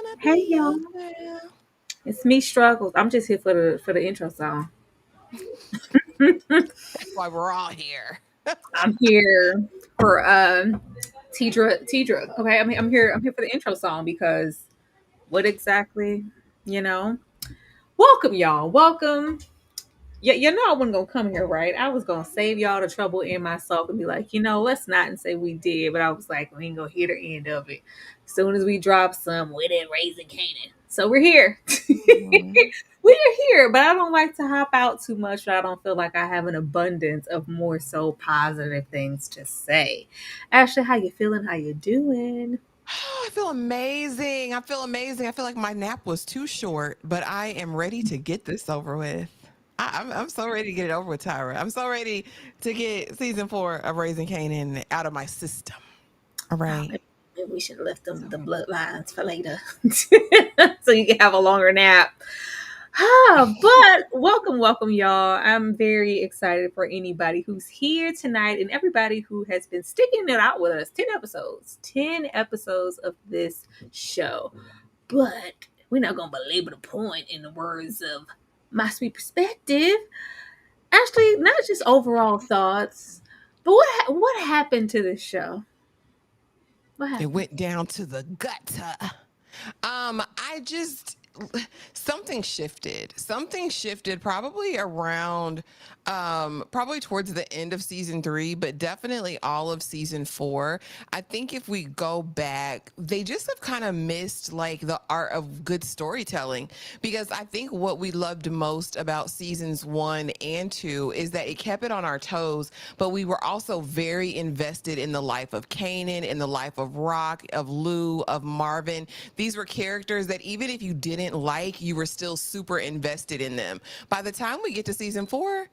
wanna Hey be y'all, yourself. it's me struggles. I'm just here for the intro song. That's why we're all here. I'm here for Tidra. Okay, I'm here for the intro song because what exactly, you know? Welcome y'all. Welcome. Yeah, you know I wasn't gonna come here, right? I was gonna save y'all the trouble in myself and be like, let's not and say we did, but I was like, we ain't gonna hear the end of it. As soon as we drop some, we did Raising Kanan. So we're here. Mhm. We're here, but I don't like to hop out too much. But I don't feel like I have an abundance of more so positive things to say. Ashley, how you feeling? How you doing? I feel amazing. I feel amazing. I feel like my nap was too short, but I am ready to get this over with. I'm so ready to get it over with, Tyra. I'm so ready to get season 4 of Raising Kanan out of my system. All Oh, right. maybe we should lift them So the ready. bloodlines for later, so you can have a longer nap. But welcome, y'all. I'm very excited for anybody who's here tonight and everybody who has been sticking it out with us. 10 episodes of this show. But we're not going to belabor the point in the words of my sweet perspective. Actually, not just overall thoughts, but what happened to this show? What It happened? went down to the gut. I just something shifted. Something shifted probably around probably towards the end of season 3, but definitely all of season 4. I think if we go back, they just have kind of missed like the art of good storytelling, because I think what we loved most about seasons 1 and 2 is that it kept it on our toes, but we were also very invested in the life of Kanan, in the life of Rock, of Lou, of Marvin. These were characters that even if you didn't like, you were still super invested in them. By the time we get to season 4,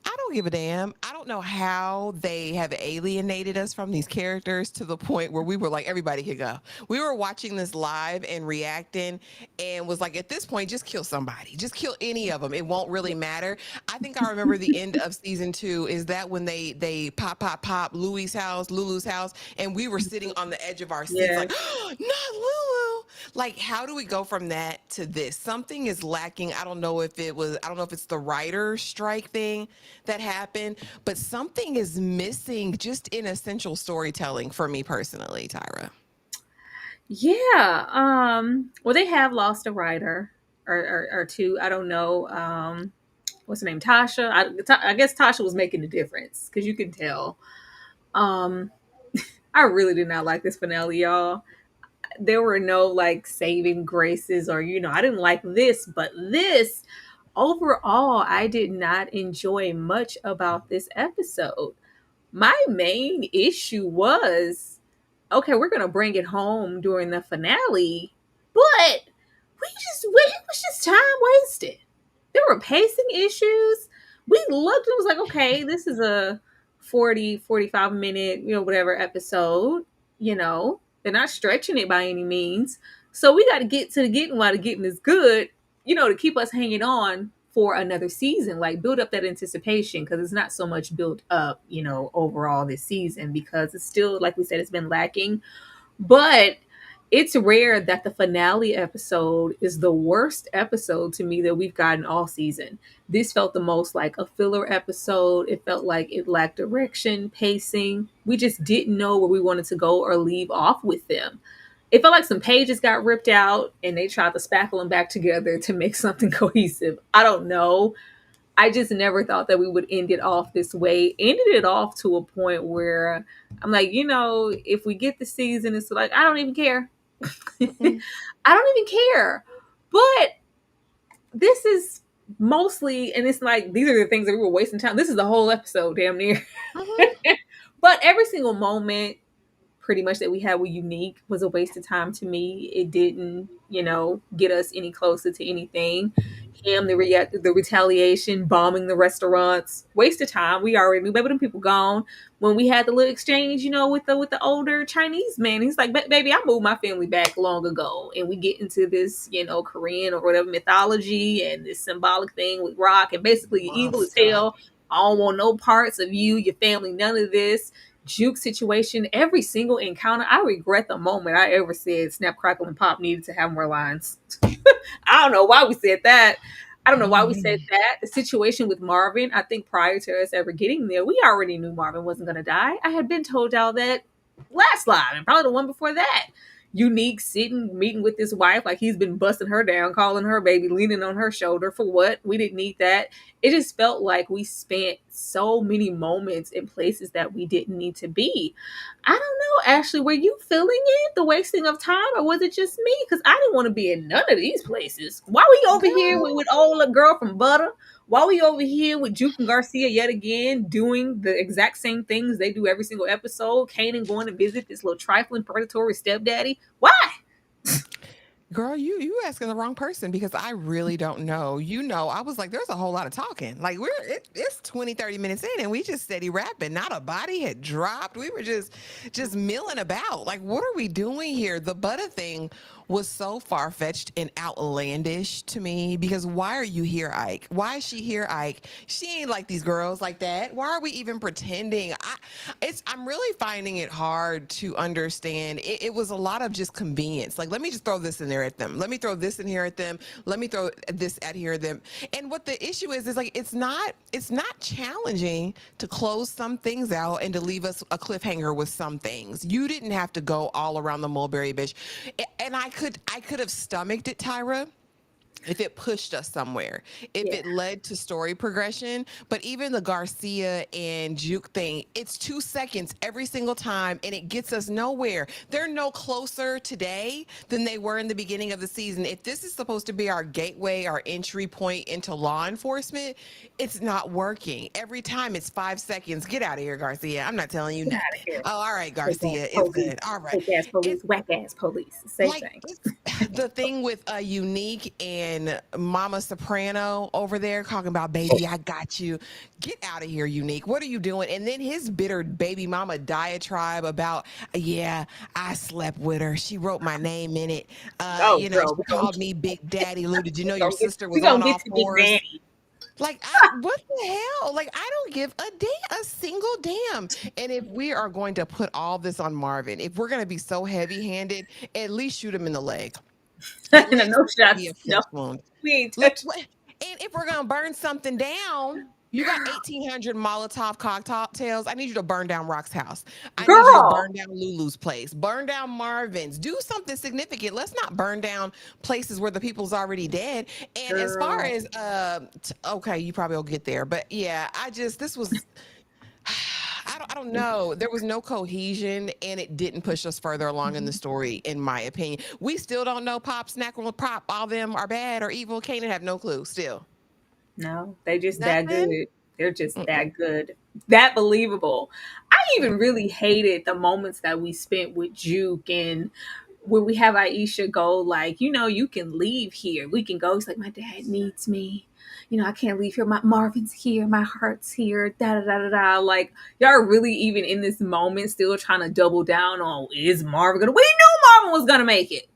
I don't give a damn. I don't know how they have alienated us from these characters to the point where we were like, everybody could go. We were watching this live and reacting and was like, at this point, just kill somebody. Just kill any of them. It won't really matter. I think I remember the end of season 2 is that when they pop Lulu's house, and we were sitting on the edge of our seats Yeah. like, not Lulu. Like, how do we go from that to this? Something is lacking. I don't know if it's the writer strike thing that happened, but something is missing just in essential storytelling for me personally, Tyra. Yeah. Well, they have lost a writer or two. I don't know. What's her name? Tasha. I guess Tasha was making the difference because you can tell. Um, I really did not like this finale, y'all. There were no like saving graces or, I didn't like this, but this overall, I did not enjoy much about this episode. My main issue was okay, we're gonna bring it home during the finale, but it was just time wasted. There were pacing issues. We looked and was like, okay, this is a 45 minute, whatever episode, they're not stretching it by any means. So we got to get to the getting while the getting is good, to keep us hanging on for another season, like build up that anticipation because it's not so much built up, overall this season because it's still, like we said, it's been lacking. But it's rare that the finale episode is the worst episode to me that we've gotten all season. This felt the most like a filler episode. It felt like it lacked direction, pacing. We just didn't know where we wanted to go or leave off with them. It felt like some pages got ripped out and they tried to spackle them back together to make something cohesive. I don't know. I just never thought that we would end it off this way. Ended it off to a point where I'm like, if we get the season, it's like, I don't even care. Mhm. I don't even care. But this is mostly, and it's like, these are the things that we were wasting time. This is the whole episode, damn near. Mhm. But every single moment pretty much that we had with Unique was a waste of time to me. It didn't, get us any closer to anything. Him, the retaliation, bombing the restaurants, waste of time. We already knew, baby, them people gone. When we had the little exchange, with the older Chinese man, he's like, baby, I moved my family back long ago, and we get into this, Korean or whatever mythology and this symbolic thing with Rock, and basically you're evil as Monster. hell. I don't want no parts of you, your family, none of this. Juke situation, every single encounter, I regret the moment I ever said Snap, Crackle, and Pop needed to have more lines. I don't know why we said that. I don't know why we said that. The situation with Marvin, I think prior to us ever getting there, we already knew Marvin wasn't going to die. I had been told y'all that last live and probably the one before that. Unique sitting, meeting with his wife, like he's been busting her down, calling her baby, leaning on her shoulder for what? We didn't need that. It just felt like we spent so many moments in places that we didn't need to be. I don't know, Ashley, were you feeling it, the wasting of time, or was it just me? Because I didn't want to be in none of these places. Why we over here with old girl from Butter? Why we over here with Juke and Garcia yet again doing the exact same things they do every single episode? Kanan going to visit this little trifling predatory stepdaddy. Why? Girl, you asking the wrong person because I really don't know. I was like, there's a whole lot of talking. Like it's 20, 30 minutes in and we just steady rapping. Not a body had dropped. We were just milling about. Like, what are we doing here? The Butter thing was so far-fetched and outlandish to me because why are you here, Ike? Why is she here, Ike? She ain't like these girls like that. Why are we even pretending? I'm really finding it hard to understand. It was a lot of just convenience. Like, let me just throw this in there at them. Let me throw this in here at them. Let me throw this at here at them. And what the issue is like it's not challenging to close some things out and to leave us a cliffhanger with some things. You didn't have to go all around the mulberry bush. And I could have stomached it, Tyra, if it pushed us somewhere, if it led to story progression. But even the Garcia and Juke thing, it's 2 seconds every single time and it gets us nowhere. They're no closer today than they were in the beginning of the season. If this is supposed to be our gateway, our entry point into law enforcement, it's not working. Every time it's 5 seconds. Get out of here, Garcia. I'm not telling you Get nothing. out of here. Oh, all right, Garcia. It's good. All right. Fake ass police, whack ass police. Same thing. The thing with Unique and Mama Soprano over there talking about, baby, I got you. Get out of here, Unique. What are you doing? And then his bitter baby mama diatribe about, yeah, I slept with her. She wrote my name in it. Girl, She called me Big Daddy Lou. Did you know your we sister we was gonna on get all to Big fours? Daddy. Like, what the hell? Like, I don't give a single damn. And if we are going to put all this on Marvin, if we're going to be so heavy-handed, at least shoot him in the leg. At No, least no be shots. a No, flesh wound. we ain't Look, touching. and if we're going to burn something down, you got 1,800 Molotov cocktails. I need you to burn down Rock's house. I need you to Girl. burn down Lulu's place. Burn down Marvin's. Do something significant. Let's not burn down places where the people's already dead. And as far Girl. as okay, you probably will get there, but yeah, this was. I don't know. There was no cohesion, and it didn't push us further along in the story, in my opinion. We still don't know Pop, Snackle, Pop. All them are bad or evil. Kanan have no clue. Still, No, they just that nothing. good. They're just Mm-mm. that good. That believable. I even really hated the moments that we spent with Juke and when we have Aisha go, like, you can leave here. We can go. He's like, my dad needs me. I can't leave here. My Marvin's here. My heart's here. Da da da da da. Like, y'all are really even in this moment still trying to double down on is Marvin gonna? We knew Marvin was gonna make it.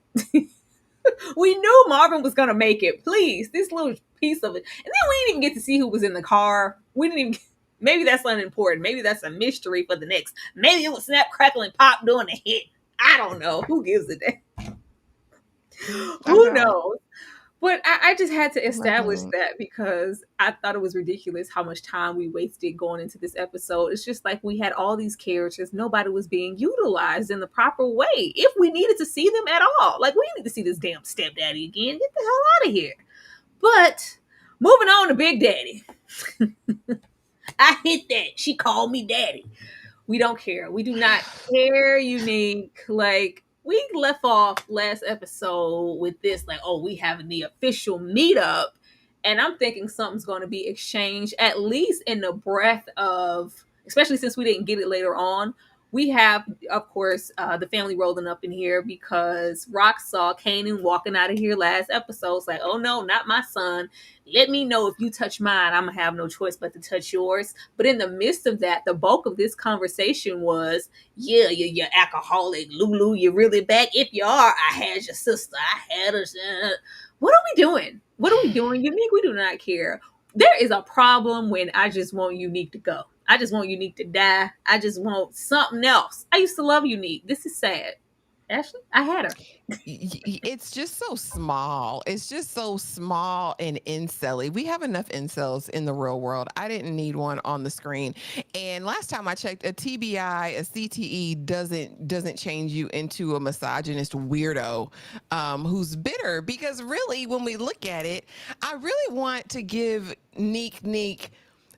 We knew Marvin was gonna make it. Please, this little piece of it, and then we didn't even get to see who was in the car. We didn't even. Maybe that's unimportant. Maybe that's a mystery for the next. Maybe it was Snap, Crackle, and Pop doing the hit. I don't know. Who gives a damn? I Who don't. knows? But I just had to I establish don't. that because I thought it was ridiculous how much time we wasted going into this episode. It's just like we had all these characters, nobody was being utilized in the proper way. If we needed to see them at all, like we need to see this damn stepdaddy again. Get the hell out of here. But moving on to Big Daddy. I hit that. She called me daddy. We don't care. We do not care, Unique. Like, we left off last episode with this, like, oh, we having the official meetup. And I'm thinking something's going to be exchanged, at least in the breath of, especially since we didn't get it later on. We have, of course, the family rolling up in here because Rock saw Kanan walking out of here last episode. It's like, oh no, not my son. Let me know if you touch mine. I'm going to have no choice but to touch yours. But in the midst of that, the bulk of this conversation was, yeah, you're alcoholic. Lulu, you're really back. If you are, I had your sister. I had her. What are we doing? What are we doing? Unique, we do not care. There is a problem when I just want Unique to go. I just want Unique to die. I just want something else. I used to love Unique. This is sad. Ashley, I had her. It's just so small. It's just so small and incelly. We have enough incels in the real world. I didn't need one on the screen. And last time I checked, a TBI, a CTE doesn't change you into a misogynist weirdo who's bitter. Because really, when we look at it, I really want to give Neek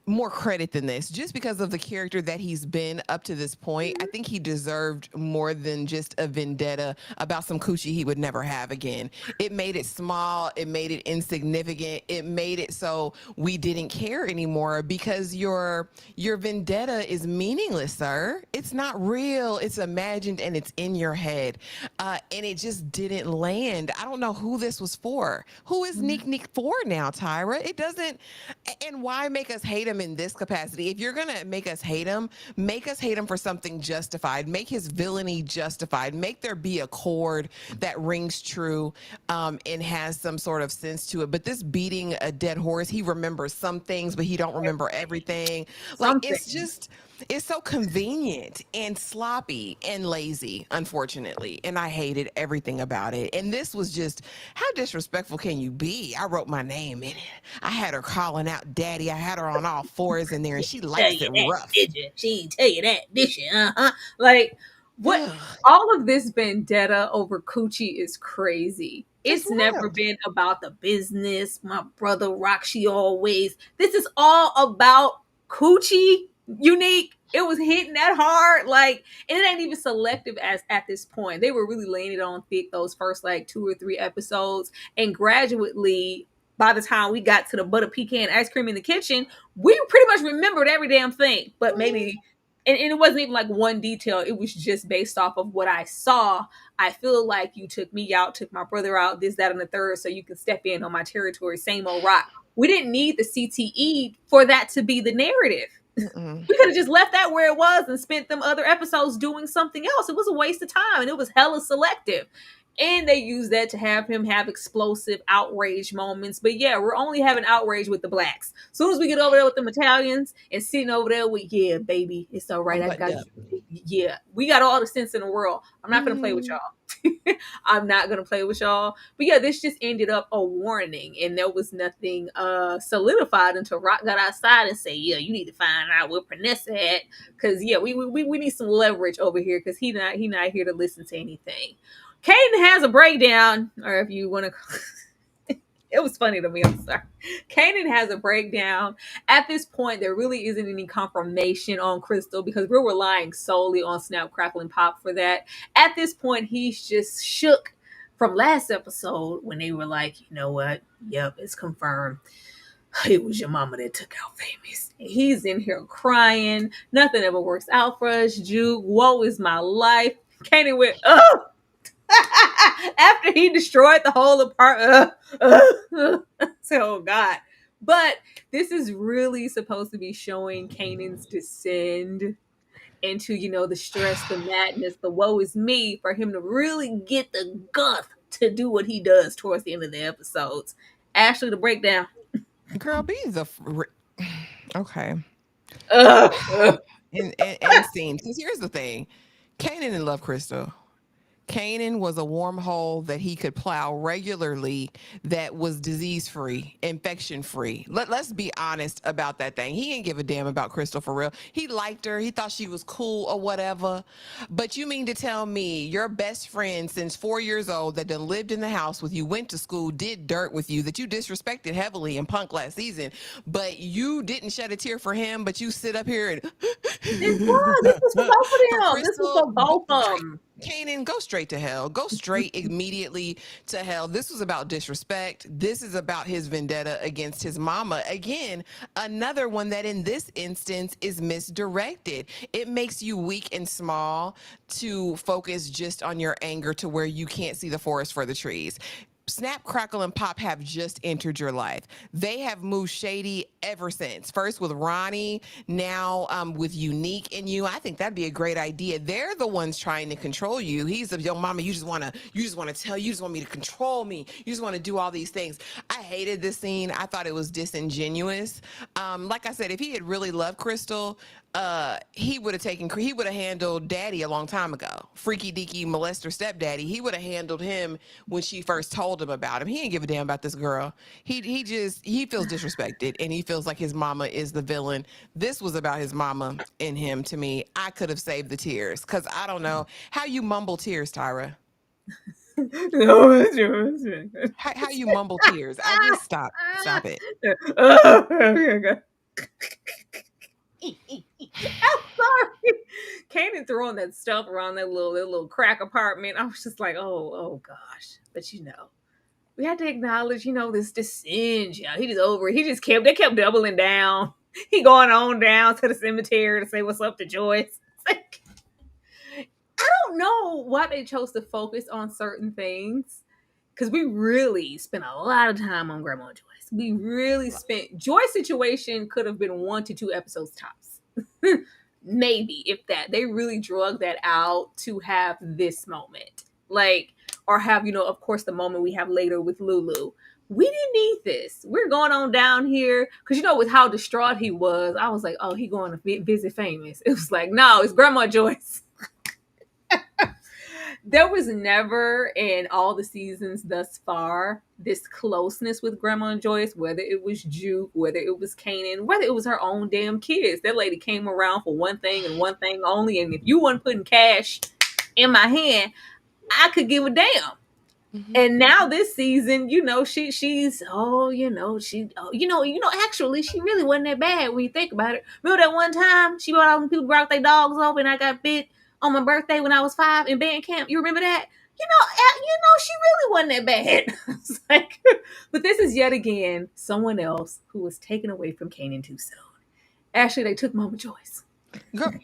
more credit than this just because of the character that he's been up to this point. I think he deserved more than just a vendetta about some coochie he would never have again. It made it small, it made it insignificant, it made it so we didn't care anymore because your vendetta is meaningless, sir. It's not real, it's imagined, and it's in your head. And it just didn't land. I don't know who this was for. Who is Neek for now, Tyra? It doesn't. And why make us hate him in this capacity? If you're gonna make us hate him for something justified. Make his villainy justified. Make there be a chord that rings true and has some sort of sense to it. But this beating a dead horse, he remembers some things, but he don't remember everything. Like it's so convenient and sloppy and lazy, unfortunately. And I hated everything about it. And this was just, how disrespectful can you be? I wrote my name in it. I had her calling out daddy. I had her on all fours in there, and she likes it rough. Did you? She didn't tell you that, did she? Like, what? All of this vendetta over coochie is crazy. It's never been about the business. My brother rock, she always. This is all about coochie. Unique. It was hitting that hard. Like, and it ain't even selective as at this point. They were really laying it on thick those first like 2 or 3 episodes. And gradually, by the time we got to the butter pecan ice cream in the kitchen, we pretty much remembered every damn thing. But maybe, and it wasn't even like one detail. It was just based off of what I saw. I feel like you took me out, took my brother out, this, that, and the third, so you can step in on my territory. Same old rock. We didn't need the CTE for that to be the narrative. We could have just left that where it was and spent them other episodes doing something else. It was a waste of time, and it was hella selective. And they used that to have him have explosive outrage moments. But yeah, we're only having outrage with the blacks. As soon as we get over there with them Italians and sitting over there with, yeah, baby, it's all right. I got you. Yeah, we got all the sense in the world. I'm not going to play with y'all. I'm not going to play with y'all. But yeah, this just ended up a warning. And there was nothing solidified until Rock got outside and said, yeah, you need to find out where Panessa at. Because yeah, we need some leverage over here because he not here to listen to anything. Kanan has a breakdown, or if you want to, it was funny to me. I'm sorry. Kanan has a breakdown. At this point, there really isn't any confirmation on Crystal because we're relying solely on Snap, Crackle, and Pop for that. At this point, he's just shook from last episode when they were like, you know what? Yep, it's confirmed. It was your mama that took out Famous. And he's in here crying. Nothing ever works out for us, Juke. Woe is my life. Kanan went, oh! After he destroyed the whole apartment. So, God. But this is really supposed to be showing Kanan's descend into, you know, the stress, the madness, the woe is me, for him to really get the guff to do what he does towards the end of the episodes. Ashley, the breakdown. Girl, be the... Okay. And scene. Because here's the thing. Kanan and Love Crystal. Kanan was a wormhole that he could plow regularly that was disease-free, infection-free. Let's be honest about that thing. He didn't give a damn about Crystal for real. He liked her. He thought she was cool or whatever. But you mean to tell me your best friend since 4 years old that done lived in the house with you, went to school, did dirt with you, that you disrespected heavily in Punk last season, but you didn't shed a tear for him, but you sit up here and... This was for both of them. This was for both of them. Kanan, go straight to hell. Go straight immediately to hell. This was about disrespect. This is about his vendetta against his mama. Again, another one that in this instance is misdirected. It makes you weak and small to focus just on your anger to where you can't see the forest for the trees. Snap, Crackle, and Pop have just entered your life. They have moved shady ever since. First with Ronnie, now with Unique in you. I think that'd be a great idea. They're the ones trying to control you. He's a young mama. You just want to tell. You just want me to control me. You just want to do all these things. I hated this scene. I thought it was disingenuous. Like I said, if he had really loved Crystal, he would have handled Daddy a long time ago. Freaky deaky molester stepdaddy. He would have handled him when she first told him about him. He didn't give a damn about this girl. He feels disrespected and he feels like his mama is the villain. This was about his mama and him to me. I could have saved the tears because I don't know how you mumble tears, Tyra. No, How you mumble tears. I just stop it. I'm sorry. Kanan throwing that stuff around that little crack apartment. I was just like, oh gosh. But we had to acknowledge, this singe. Yeah, he just over it. They kept doubling down. He going on down to the cemetery to say what's up to Joyce. It's like, I don't know why they chose to focus on certain things. Because we really spent a lot of time on Grandma Joyce. We really spent Joy's situation could have been 1 to 2 episodes tops. Maybe, if that. They really drug that out to have this moment. Or have, of course, the moment we have later with Lulu. We didn't need this. We're going on down here. Because, with how distraught he was, I was like, oh, he going to visit Famous. It was like, no, it's Grandma Joyce. There was never in all the seasons thus far this closeness with Grandma Joyce, whether it was Juke, whether it was Kanan, whether it was her own damn kids. That lady came around for one thing and one thing only. And if you weren't putting cash in my hand, I could give a damn. Mm-hmm. And now this season, actually, she really wasn't that bad when you think about it. Remember that one time she brought all them people brought their dogs over and I got bit on my birthday when I was 5 in band camp. You remember that? She really wasn't that bad. It's like, but this is yet again someone else who was taken away from Kanan too soon. Actually, they took Mama Joyce. Girl.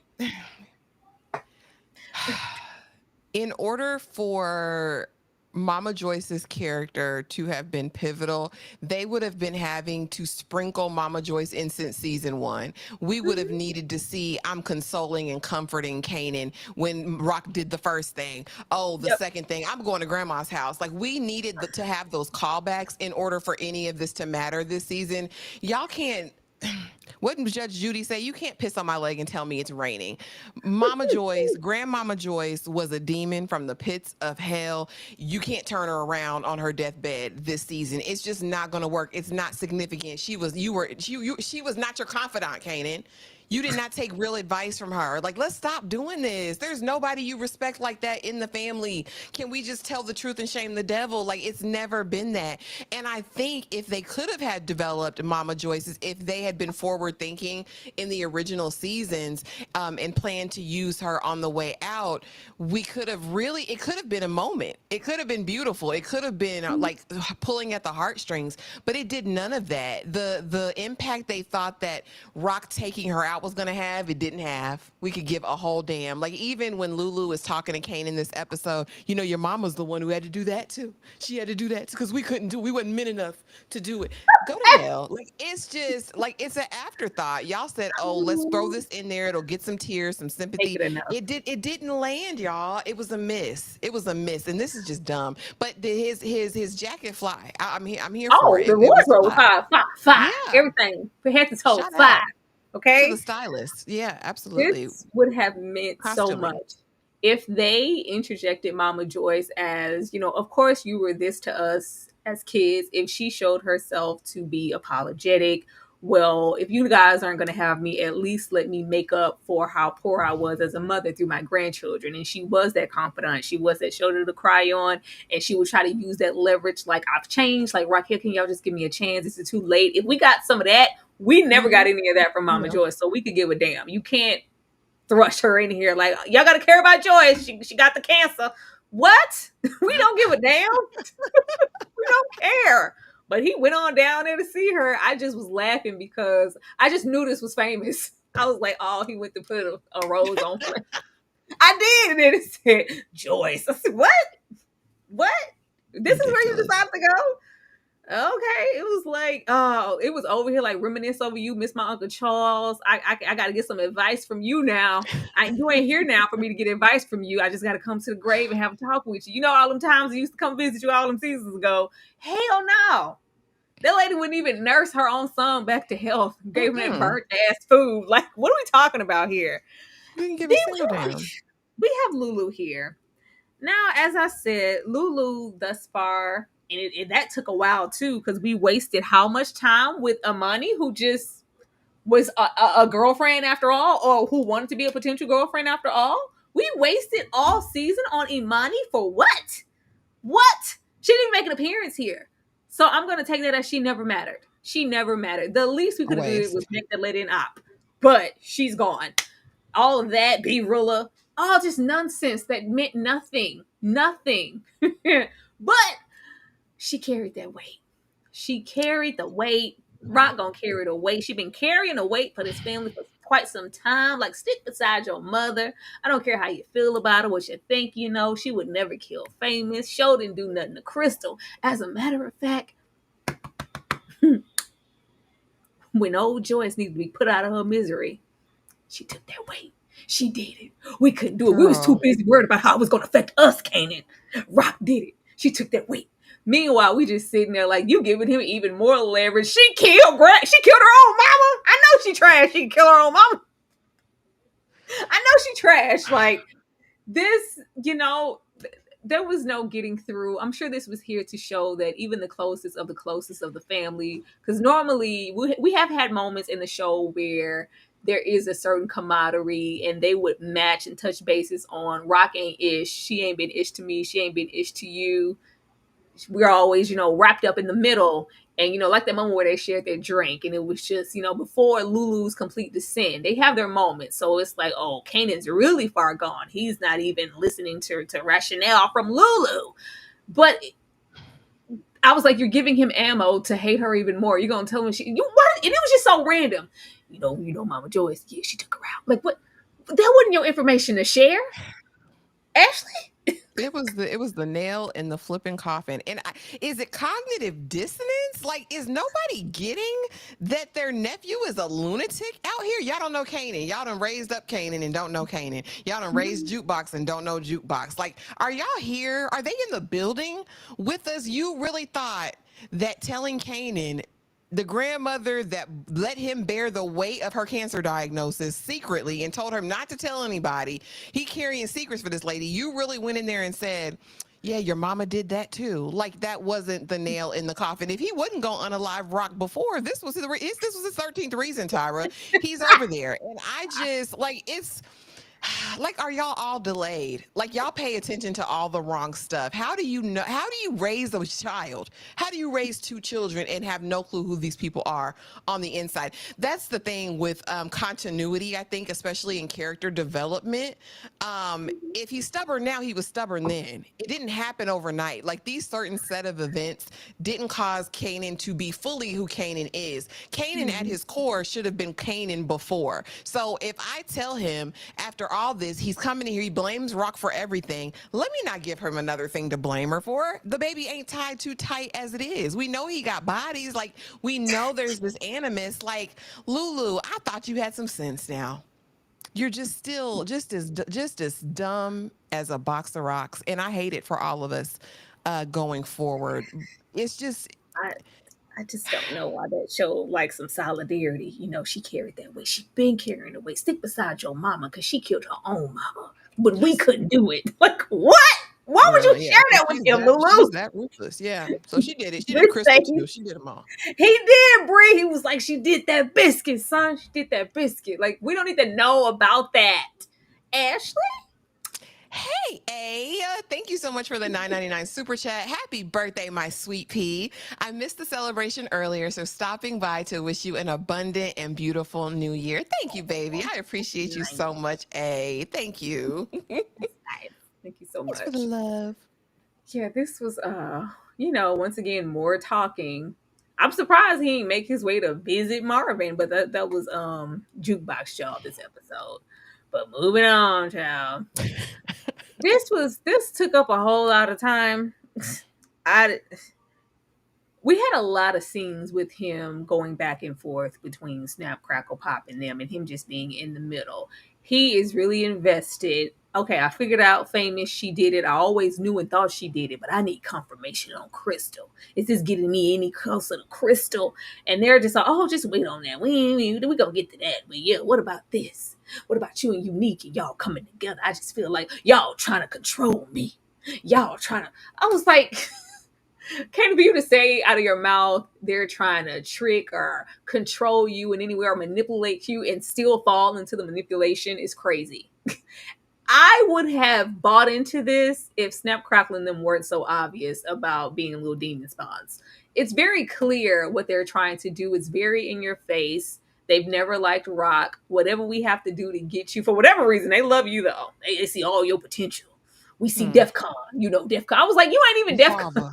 In order for Mama Joyce's character to have been pivotal, they would have been having to sprinkle Mama Joyce in since season 1. We would have needed to see I'm consoling and comforting Kanan when Rock did the first thing. Oh, the second thing, I'm going to Grandma's house. Like, we needed to have those callbacks in order for any of this to matter this season. Y'all can't. What did Judge Judy say? You can't piss on my leg and tell me it's raining. Mama Joyce, Grandmama Joyce was a demon from the pits of hell. You can't turn her around on her deathbed this season. It's just not going to work. It's not significant. She was not your confidant, Kanan. You did not take real advice from her. Like, let's stop doing this. There's nobody you respect like that in the family. Can we just tell the truth and shame the devil? Like, it's never been that. And I think if they could have had developed Mama Joyce's, if they had been forward thinking in the original seasons and planned to use her on the way out, it could have been a moment. It could have been beautiful. It could have been like pulling at the heartstrings, but it did none of that. The impact they thought that Rock taking her out was going to have, it didn't have. We could give a whole damn. Like, even when Lulu was talking to Kanan in this episode, your mama's the one who had to do that too. She had to do that because we wasn't men enough to do it. Go to hell. Like, it's just like, it's an afterthought. Y'all said, oh, let's throw this in there. It'll get some tears, some sympathy. It didn't land, y'all. It was a miss. And this is just dumb. But his jacket fly. I'm here for it. The wardrobe was fire. Yeah. Everything. We had to toe fire. Okay. To the stylist. Yeah, absolutely. This would have meant so much if they interjected Mama Joyce as, of course you were this to us as kids. If she showed herself to be apologetic, well, if you guys aren't going to have me, at least let me make up for how poor I was as a mother through my grandchildren. And she was that confidant. She was that shoulder to cry on. And she would try to use that leverage. Like, I've changed. Like, Raquel, can y'all just give me a chance? Is it too late? If we got some of that, we never got any of that from Mama Joyce. So we could give a damn. You can't thrust her in here like, y'all got to care about Joyce. She got the cancer. What? We don't give a damn. We don't care. But he went on down there to see her. I just was laughing because I just knew this was Famous. I was like, oh, he went to put a rose on her. I did. And then it said, Joyce. I said, what? This is where you decided to go? Okay. It was like, oh, it was over here like reminisce over you, miss my Uncle Charles. I got to get some advice from you now. You ain't here now for me to get advice from you. I just got to come to the grave and have a talk with you. All them times I used to come visit you all them seasons ago. Hell no. That lady wouldn't even nurse her own son back to health. Gave him that Mm-mm. burnt ass food. Like, what are we talking about here? Didn't give Then a single damn. we have Lulu here. Now, as I said, Lulu thus far, and that took a while too, because we wasted how much time with Amani, who just was a girlfriend after all, or who wanted to be a potential girlfriend after all. We wasted all season on Imani for what? What? She didn't even make an appearance here. So I'm going to take that as she never mattered. She never mattered. The least we A could have did was waste. make that lady an op. But she's gone. All of that, be Rilla, all just nonsense that meant nothing. Nothing. But she carried that weight. She carried the weight. Rock gonna carry the weight. She been carrying the weight for this family for quite some time. Like, stick beside your mother. I don't care how you feel about her, what you think, she would never kill Famous. Show didn't do nothing to Crystal. As a matter of fact, when old Joyce needed to be put out of her misery, she took that weight. She did it. We couldn't do it. We was too Girl. busy worried about how it was going to affect us, Kanan. Rock did it. She took that weight. Meanwhile, we just sitting there like, you giving him even more leverage. She killed Grant. She killed her own mama. I know she trashed. She can kill her own mama. I know she trashed. Like, this, there was no getting through. I'm sure this was here to show that even the closest of the family, because normally we have had moments in the show where there is a certain camaraderie and they would match and touch bases on Rock ain't ish. She ain't been ish to me. She ain't been ish to you. We're always, wrapped up in the middle. And, like that moment where they shared their drink and it was just, before Lulu's complete descent, they have their moments. So it's like, oh, Kanan's really far gone. He's not even listening to rationale from Lulu. But I was like, you're giving him ammo to hate her even more. You're going to tell him what? And it was just so random. Mama Joyce, yeah, she took her out. Like, what? That wasn't your information to share, Ashley? It was the nail in the flipping coffin. And is it cognitive dissonance? Like, is nobody getting that their nephew is a lunatic out here? Y'all don't know Kanan. Y'all done raised up Kanan and don't know Kanan. Y'all done raised Jukebox and don't know Jukebox. Like, are y'all here? Are they in the building with us? You really thought that telling Kanan, the grandmother that let him bear the weight of her cancer diagnosis secretly and told her not to tell anybody, he carrying secrets for this lady, you really went in there and said, yeah, your mama did that too. Like, that wasn't the nail in the coffin. If he wouldn't go unalive Rock before, this was his 13th reason, Tyra. He's over there. And I just, like, it's like, are y'all all delayed? Like, y'all pay attention to all the wrong stuff. How do you know? How do you raise a child? How do you raise two children and have no clue who these people are on the inside? That's the thing with continuity, I think, especially in character development. If he's stubborn now, he was stubborn then. It didn't happen overnight. Like, these certain set of events didn't cause Kanan to be fully who Kanan is. Kanan at his core should have been Kanan before. So if I tell him after all this, he's coming in here, he blames Rock for everything, let me not give him another thing to blame her for. The baby ain't tied too tight as it is. We know he got bodies. Like, we know there's this animus. Like, Lulu, I thought you had some sense now. You're just still just as dumb as a box of rocks. And I hate it for all of us going forward. It's just, I, I just don't know why that showed like some solidarity. She carried that weight. She been carrying the weight. Stick beside your mama because she killed her own mama. But we just couldn't do it. Like, what? Why would you yeah, share because that with him, Lulu? she's that ruthless. Yeah. So she did it. She did Britt say Crystal too. She did them all. he did, Bree. He was like, she did that biscuit, son. She did that biscuit. Like, we don't need to know about that. Ashley? Hey, A, thank you so much for the $9.99 super chat. Happy birthday, my sweet pea. I missed the celebration earlier, so stopping by to wish you an abundant and beautiful new year. Thank you, baby. I appreciate you so much, A. Thank you. Nice. Thank you so Thanks for the much. love. Yeah, this was once again more talking. I'm surprised he didn't make his way to visit Marvin, but that was jukebox y'all this episode. But moving on, child. This took up a whole lot of time. I we had a lot of scenes with him going back and forth between Snap, Crackle, Pop, and them, and him just being in the middle. He is really invested okay, I figured out famous, she did it. I always knew and thought she did it, but I need confirmation on Crystal. Is this getting me any closer to Crystal? And they're just like, oh, just wait on that. We gonna get to that. But yeah, what about this? What about you and Unique and y'all coming together? I just feel like y'all trying to control me. Y'all trying to. I was like, can't be you to say out of your mouth they're trying to trick or control you in any way or manipulate you and still fall into the manipulation is crazy. I would have bought into this if Snap Crackle and them weren't so obvious about being little demon spawns. It's very clear what they're trying to do. It's very in your face. They've never liked Rock. Whatever we have to do to get you, for whatever reason, they love you though. They see all your potential. We see DEF CON, DEF CON. I was like, you ain't even DEF CON.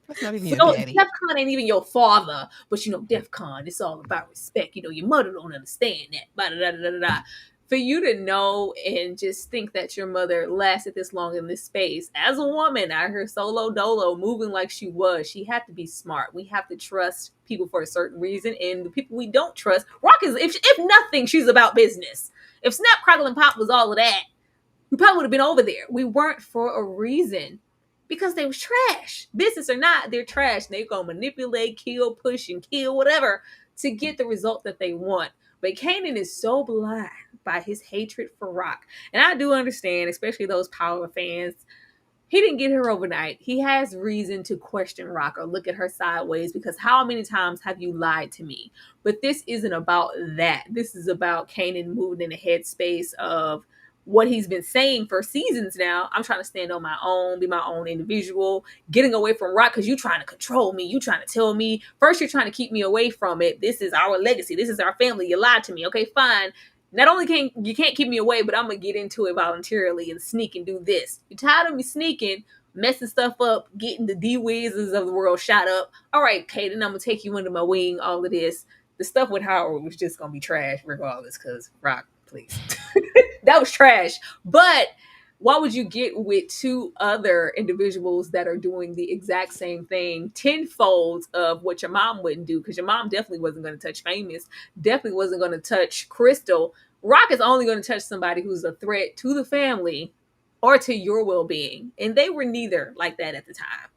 That's not even So your daddy. DEF CON ain't even your father, but DEF CON, it's all about respect. Your mother don't understand that. Ba-da-da-da-da-da. For you to know and just think that your mother lasted this long in this space, as a woman out here solo dolo moving like she was, she had to be smart. We have to trust people for a certain reason, and the people we don't trust, Rock is, if nothing, she's about business. If Snap, Crackle, and Pop was all of that, we probably would have been over there. We weren't for a reason. Because they was trash. Business or not, they're trash. They're going to manipulate, kill, push, and kill, whatever, to get the result that they want. But Kanan is so blind by his hatred for Rock. And I do understand, especially those power fans, he didn't get her overnight. He has reason to question Rock or look at her sideways because how many times have you lied to me? But this isn't about that. This is about Kanan moving in a headspace of what he's been saying for seasons now. I'm trying to stand on my own, be my own individual, getting away from Rock because you trying to control me. You trying to tell me, first you're trying to keep me away from it. This is our legacy. This is our family. You lied to me. Okay, fine. Not only can't keep me away, but I'm gonna get into it voluntarily and sneak and do this. You're tired of me sneaking, messing stuff up, getting the D-Wizzes of the world shot up. All right, Kaden, I'm gonna take you under my wing. All of this, the stuff with Howard was just gonna be trash regardless. Cause Rock, please, that was trash. But why would you get with two other individuals that are doing the exact same thing tenfold of what your mom wouldn't do? Because your mom definitely wasn't going to touch Famous, definitely wasn't going to touch Crystal. Rock is only going to touch somebody who's a threat to the family or to your well-being. And they were neither like that at the time.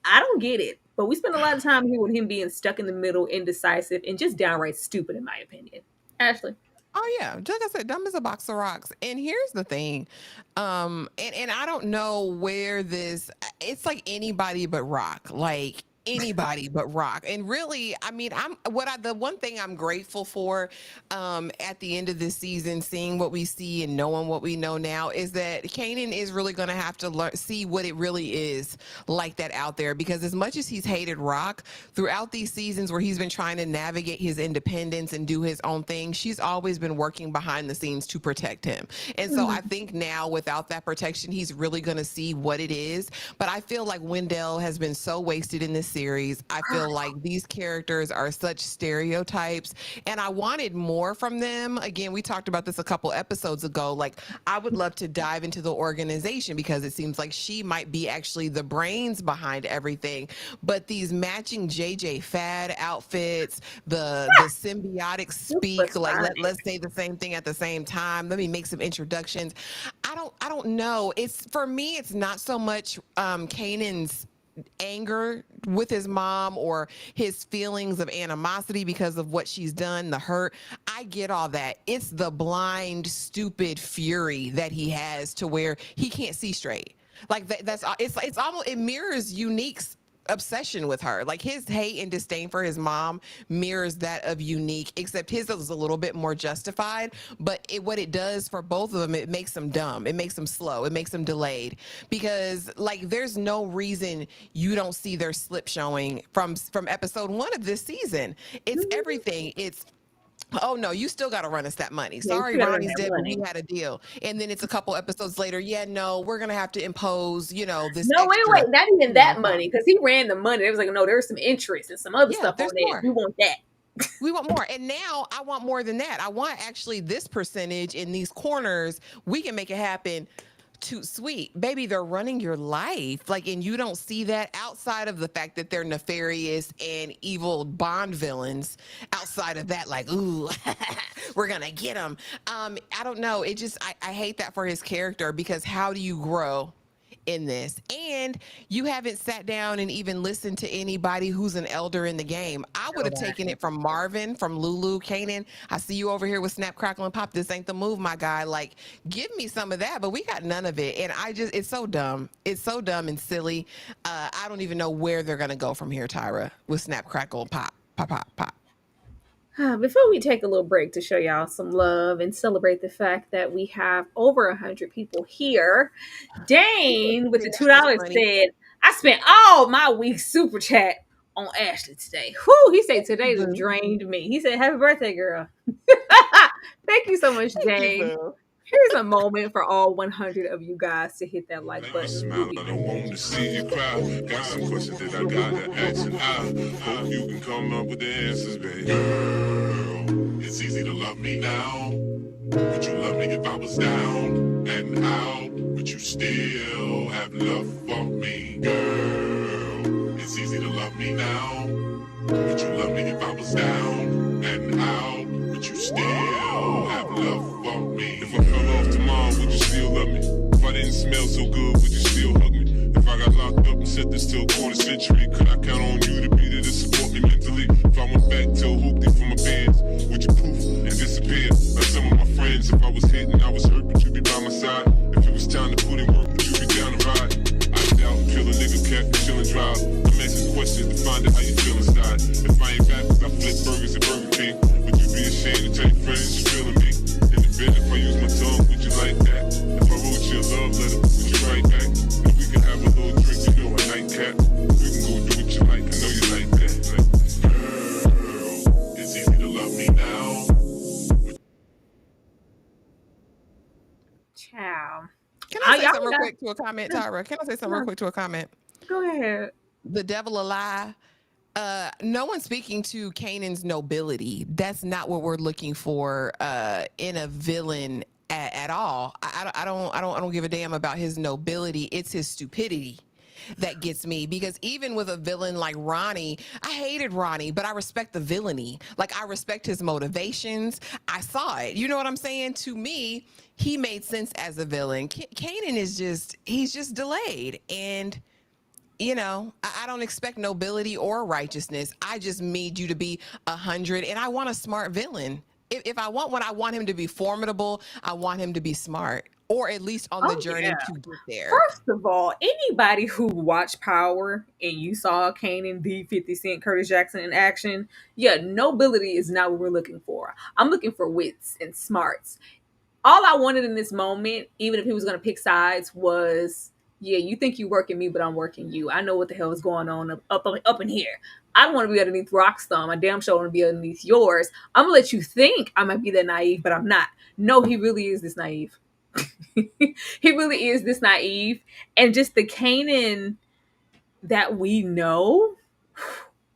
I don't get it. But we spent a lot of time here with him being stuck in the middle, indecisive, and just downright stupid, in my opinion. Ashley. Oh yeah, just like I said, dumb as a box of rocks. And here's the thing, and I don't know where this. It's like anybody but Rock, like anybody but Rock. And really, I mean, the one thing I'm grateful for, at the end of this season, seeing what we see and knowing what we know now, is that Kanan is really going to have to see what it really is like that out there. Because as much as he's hated Rock throughout these seasons where he's been trying to navigate his independence and do his own thing, she's always been working behind the scenes to protect him. And so I think now without that protection, he's really going to see what it is. But I feel like Wendell has been so wasted in this series. I feel like these characters are such stereotypes, and I wanted more from them. Again, we talked about this a couple episodes ago. Like, I would love to dive into the organization because it seems like she might be actually the brains behind everything. But these matching JJ Fad outfits, the symbiotic speak, like let's say the same thing at the same time. Let me make some introductions. I don't know. It's, for me, it's not so much Kanan's anger with his mom or his feelings of animosity because of what she's done, the hurt. I get all that. It's the blind, stupid fury that he has to where he can't see straight. Like it's almost, it mirrors Unique's obsession with her. Like, his hate and disdain for his mom mirrors that of Unique, except his is a little bit more justified. But what it does for both of them, it makes them dumb, it makes them slow, it makes them delayed. Because, like, there's no reason you don't see their slip showing from episode 1 of this season. It's everything. It's, oh no, you still got to run us that money. Sorry, Ronnie's dead, but we had a deal. And then it's a couple episodes later. Yeah, no, we're gonna have to impose, this No, extra. wait, not even that money, because he ran the money. It was like, no, there's some interest and some other stuff on there. We want that. We want more. And now I want more than that. I want actually this percentage in these corners. We can make it happen too sweet. Baby, they're running your life. Like, and you don't see that outside of the fact that they're nefarious and evil Bond villains. Outside of that, like, ooh, we're gonna get him. I don't know. It just I hate that for his character, because how do you grow in this? And you haven't sat down and even listened to anybody who's an elder in the game. I would have taken it from Marvin, from Lulu. Kanan, I see you over here with Snap, Crackle, and Pop. This ain't the move, my guy. Like, give me some of that, but we got none of it. And it's so dumb. It's so dumb and silly. I don't even know where they're going to go from here, Tyra, with Snap, Crackle, and Pop. Pop, pop, pop. Before we take a little break to show y'all some love and celebrate the fact that we have over 100 people here, Dane with the $2 said, I spent all my week super chat on Ashley today. Whew, he said today just drained me. He said, happy birthday, girl. Thank you so much, Dane. Here's a moment for all 100 of you guys to hit that like button. Smile, I don't want to see you cry. Got some questions that I gotta ask, and I hope you can come up with the answers, baby. Girl, it's easy to love me now. Would you love me if I was down and out? Would you still have love for me? Girl, it's easy to love me now. Would you love me if I was down and out? Would you still have love for me? If I fell off tomorrow, would you still love me? If I didn't smell so good, would you still hug me? If I got locked up and set this till a quarter century, could I count on you to be there to support me mentally? If I went back till hoopty for my bands, would you poof and disappear? Like some of my friends, if I was hit and I was hurt, would you be by my side? If it was time to put in work, would you be down to ride? I doubt, kill a nigga, cat, chill and drive. I'm asking questions to find out how you feel inside. If I ain't back, I flip burgers at Burger King. Would you be ashamed to tell your friends you're feeling me? In the bed, if I use my tongue, would you like that? If I wrote you a love letter, would you write back? If we could have a little drink, you know, a nightcap, we can go do what you like. I know you like that. Like, girl, it's easy to love me now. Ciao. Can I say something real quick to a comment, Tyra? Can I say something real quick to a comment? Go ahead. The devil a lie. No one's speaking to Kanan's nobility. That's not what we're looking for in a villain at all. I don't give a damn about his nobility. It's his stupidity that gets me, because even with a villain like Ronnie, I hated Ronnie, but I respect the villainy. Like, I respect his motivations. I saw it. You know what I'm saying? To me, he made sense as a villain. Kanan he's just delayed. And you know, I don't expect nobility or righteousness. I just need you to be 100, and I want a smart villain. If I want one, I want him to be formidable. I want him to be smart, or at least on the journey to get there. First of all, anybody who watched Power and you saw Kanan, the 50 Cent, Curtis Jackson in action, yeah, nobility is not what we're looking for. I'm looking for wits and smarts. All I wanted in this moment, even if he was going to pick sides, was, yeah, you think you're working me, but I'm working you. I know what the hell is going on up in here. I don't want to be underneath Rock's thumb. I damn sure want to be underneath yours. I'm going to let you think I might be that naive, but I'm not. No, he really is this naive. He really is this naive. And just the Kanan that we know,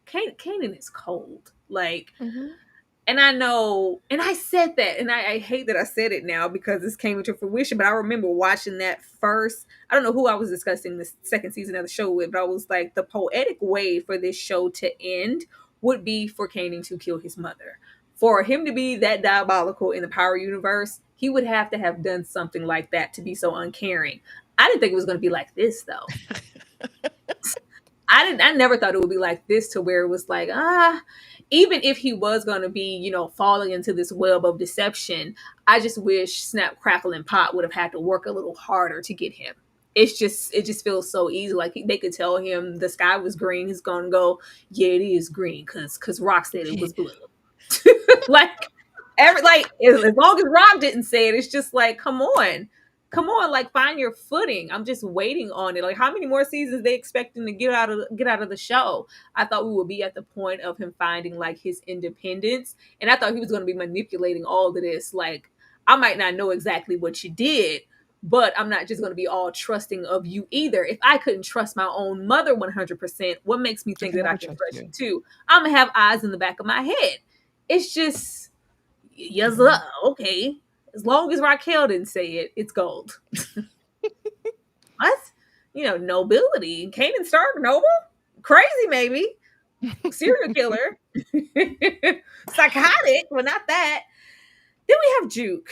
Kanan is cold. Like, and I know, and I said that, and I hate that I said it now because this came into fruition, but I remember watching that first, I don't know who I was discussing this second season of the show with, but I was like, the poetic way for this show to end would be for Kanan to kill his mother. For him to be that diabolical in the Power universe, he would have to have done something like that to be so uncaring. I didn't think it was going to be like this, though. I never thought it would be like this, to where it was like, even if he was going to be, you know, falling into this web of deception, I just wish Snap, Crackle, and Pop would have had to work a little harder to get him. It just feels so easy. Like, they could tell him the sky was green. He's going to go, yeah, it is green because Rock said it was blue. Like, as long as Rob didn't say it, it's just like, come on, like, find your footing. I'm just waiting on it. Like, how many more seasons they expecting to get out of the show? I thought we would be at the point of him finding like his independence, and I thought he was going to be manipulating all of this. Like, I might not know exactly what you did, but I'm not just going to be all trusting of you either. If I couldn't trust my own mother 100%, what makes me think that I can trust you too? I'm gonna have eyes in the back of my head. It's just, yes, okay. As long as Raquel didn't say it, it's gold. What? Nobility. Kanan Stark, noble? Crazy, maybe. Serial killer. Psychotic, but not that. Then we have Juke.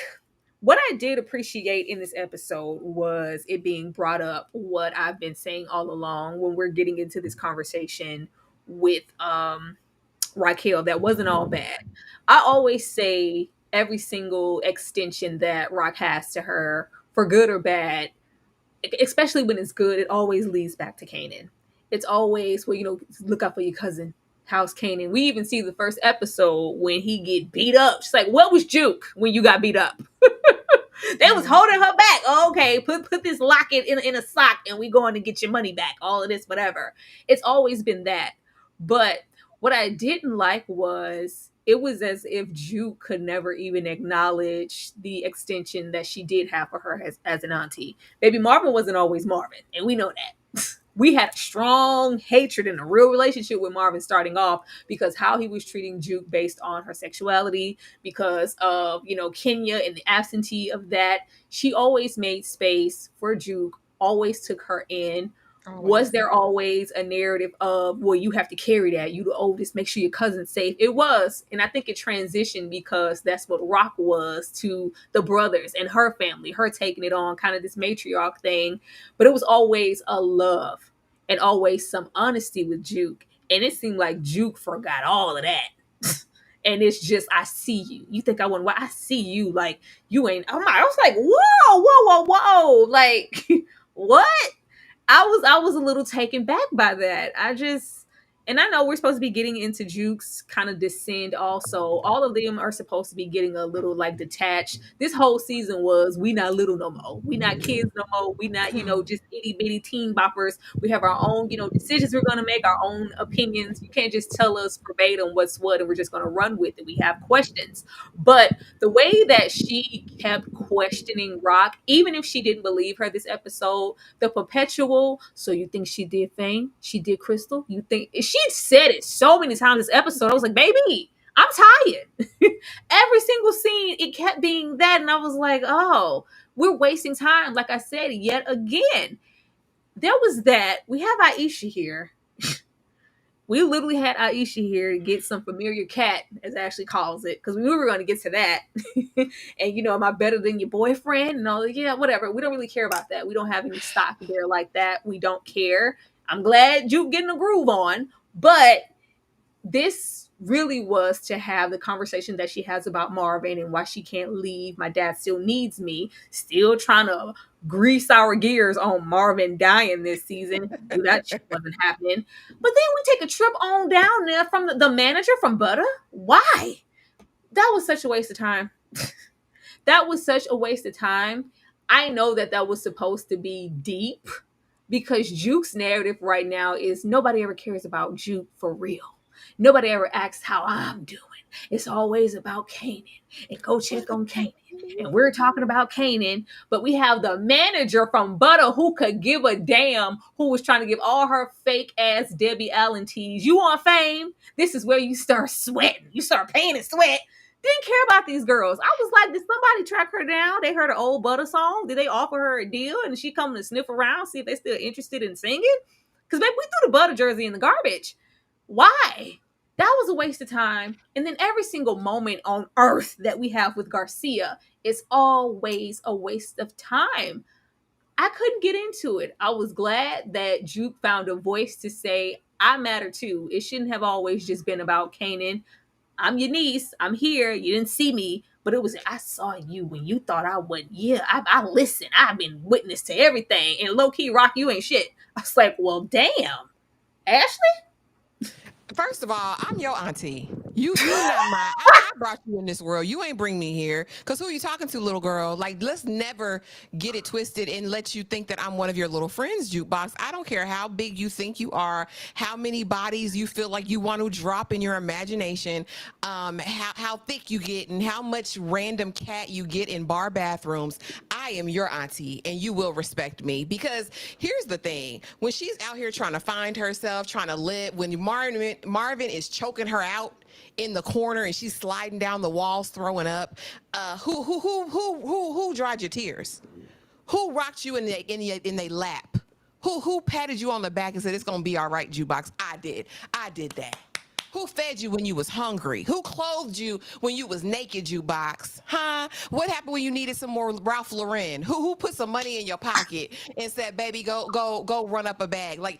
What I did appreciate in this episode was it being brought up what I've been saying all along when we're getting into this conversation with Raquel that wasn't all bad. I always say every single extension that Rock has to her, for good or bad, especially when it's good, it always leads back to Kanan. It's always, well, look out for your cousin. How's Kanan? We even see the first episode when he get beat up. She's like, what was Juke when you got beat up? They was holding her back. Oh, okay, put this locket in a sock and we going to get your money back. All of this, whatever. It's always been that. But what I didn't like was it was as if Juke could never even acknowledge the extension that she did have for her as an auntie. Baby Marvin wasn't always Marvin, and we know that. We had a strong hatred and a real relationship with Marvin starting off because how he was treating Juke based on her sexuality, because of, Kenya and the absentee of that. She always made space for Juke, always took her in. Was there always a narrative of, well, you have to carry that, you the oldest, make sure your cousin's safe? It was, and I think it transitioned because that's what Rock was to the brothers and her family, her taking it on, kind of this matriarch thing. But it was always a love and always some honesty with Juke, and it seemed like Juke forgot all of that. And it's just, I see you. You think I wouldn't? I see you. Like, you ain't. I was like, whoa, like, what? I was a little taken back by that. And I know we're supposed to be getting into Juke's kind of descend also. All of them are supposed to be getting a little like detached. This whole season was, we not little no more. We not kids no more. We not, just itty bitty teen boppers. We have our own, decisions we're going to make, our own opinions. You can't just tell us verbatim what's what and we're just going to run with it. We have questions. But the way that she kept questioning Rock, even if she didn't believe her this episode, the perpetual, so you think she did Fame? She did Crystal? You think she said it so many times this episode? I was like, baby, I'm tired. Every single scene, it kept being that. And I was like, oh, we're wasting time. Like I said, yet again, there was that. We have Aisha here. We literally had Aisha here to get some familiar cat, as Ashley calls it, because we were going to get to that. And, am I better than your boyfriend? And all, yeah, whatever. We don't really care about that. We don't have any stock there like that. We don't care. I'm glad Juke getting a groove on. But this really was to have the conversation that she has about Marvin and why she can't leave. My dad still needs me. Still trying to grease our gears on Marvin dying this season. That shit wasn't happening. But then we take a trip on down there from the manager from Butter. Why? That was such a waste of time. That was such a waste of time. I know that was supposed to be deep because Juke's narrative right now is nobody ever cares about Juke for real. Nobody ever asks how I'm doing. It's always about Kanan. And go check on Kanan. And we're talking about Kanan. But we have the manager from Butter who could give a damn, who was trying to give all her fake ass Debbie Allen teas. You want fame? This is where you start sweating. You start paying and sweat. Didn't care about these girls. I was like, did somebody track her down? They heard an old Butter song. Did they offer her a deal? And she come to sniff around, see if they still interested in singing? Because maybe we threw the Butter jersey in the garbage. Why? That was a waste of time. And then every single moment on earth that we have with Garcia is always a waste of time. I couldn't get into it. I was glad that Juke found a voice to say, I matter too. It shouldn't have always just been about Kanan. I'm your niece. I'm here. You didn't see me. But it was, I saw you when you thought I wouldn't. Yeah, I listen. I've been witness to everything. And low-key, Rock, you ain't shit. I was like, well, damn. Ashley? First of all, I'm your auntie. You not my. I brought you in this world. You ain't bring me here. Cause who are you talking to, little girl? Like, let's never get it twisted and let you think that I'm one of your little friends, Jukebox. I don't care how big you think you are, how many bodies you feel like you want to drop in your imagination, how thick you get, and how much random cat you get in bar bathrooms. I am your auntie, and you will respect me. Because here's the thing: when she's out here trying to find herself, trying to live, when Marvin is choking her out in the corner and she's sliding down the walls throwing up, who dried your tears? Who rocked you in they lap? Who patted you on the back and said it's gonna be all right, jukebox? I did. I did that. Who fed you when you was hungry? Who clothed you when you was naked, jukebox? Huh? What happened when you needed some more Ralph Lauren? Who put some money in your pocket and said, "Baby, go run up a bag"? Like,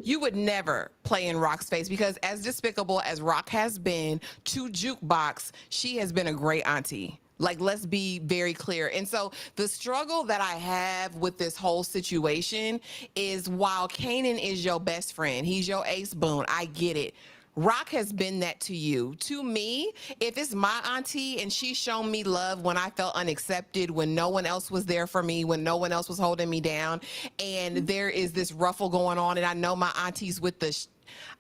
you would never play in Rock's face, because as despicable as Rock has been to Jukebox, she has been a great auntie. Like, let's be very clear. And so the struggle that I have with this whole situation is, while Kanan is your best friend, he's your ace boon, I get it. Rock has been that to you. To me, if it's my auntie and she's shown me love when I felt unaccepted, when no one else was there for me, when no one else was holding me down, and there is this ruffle going on, and I know my auntie's with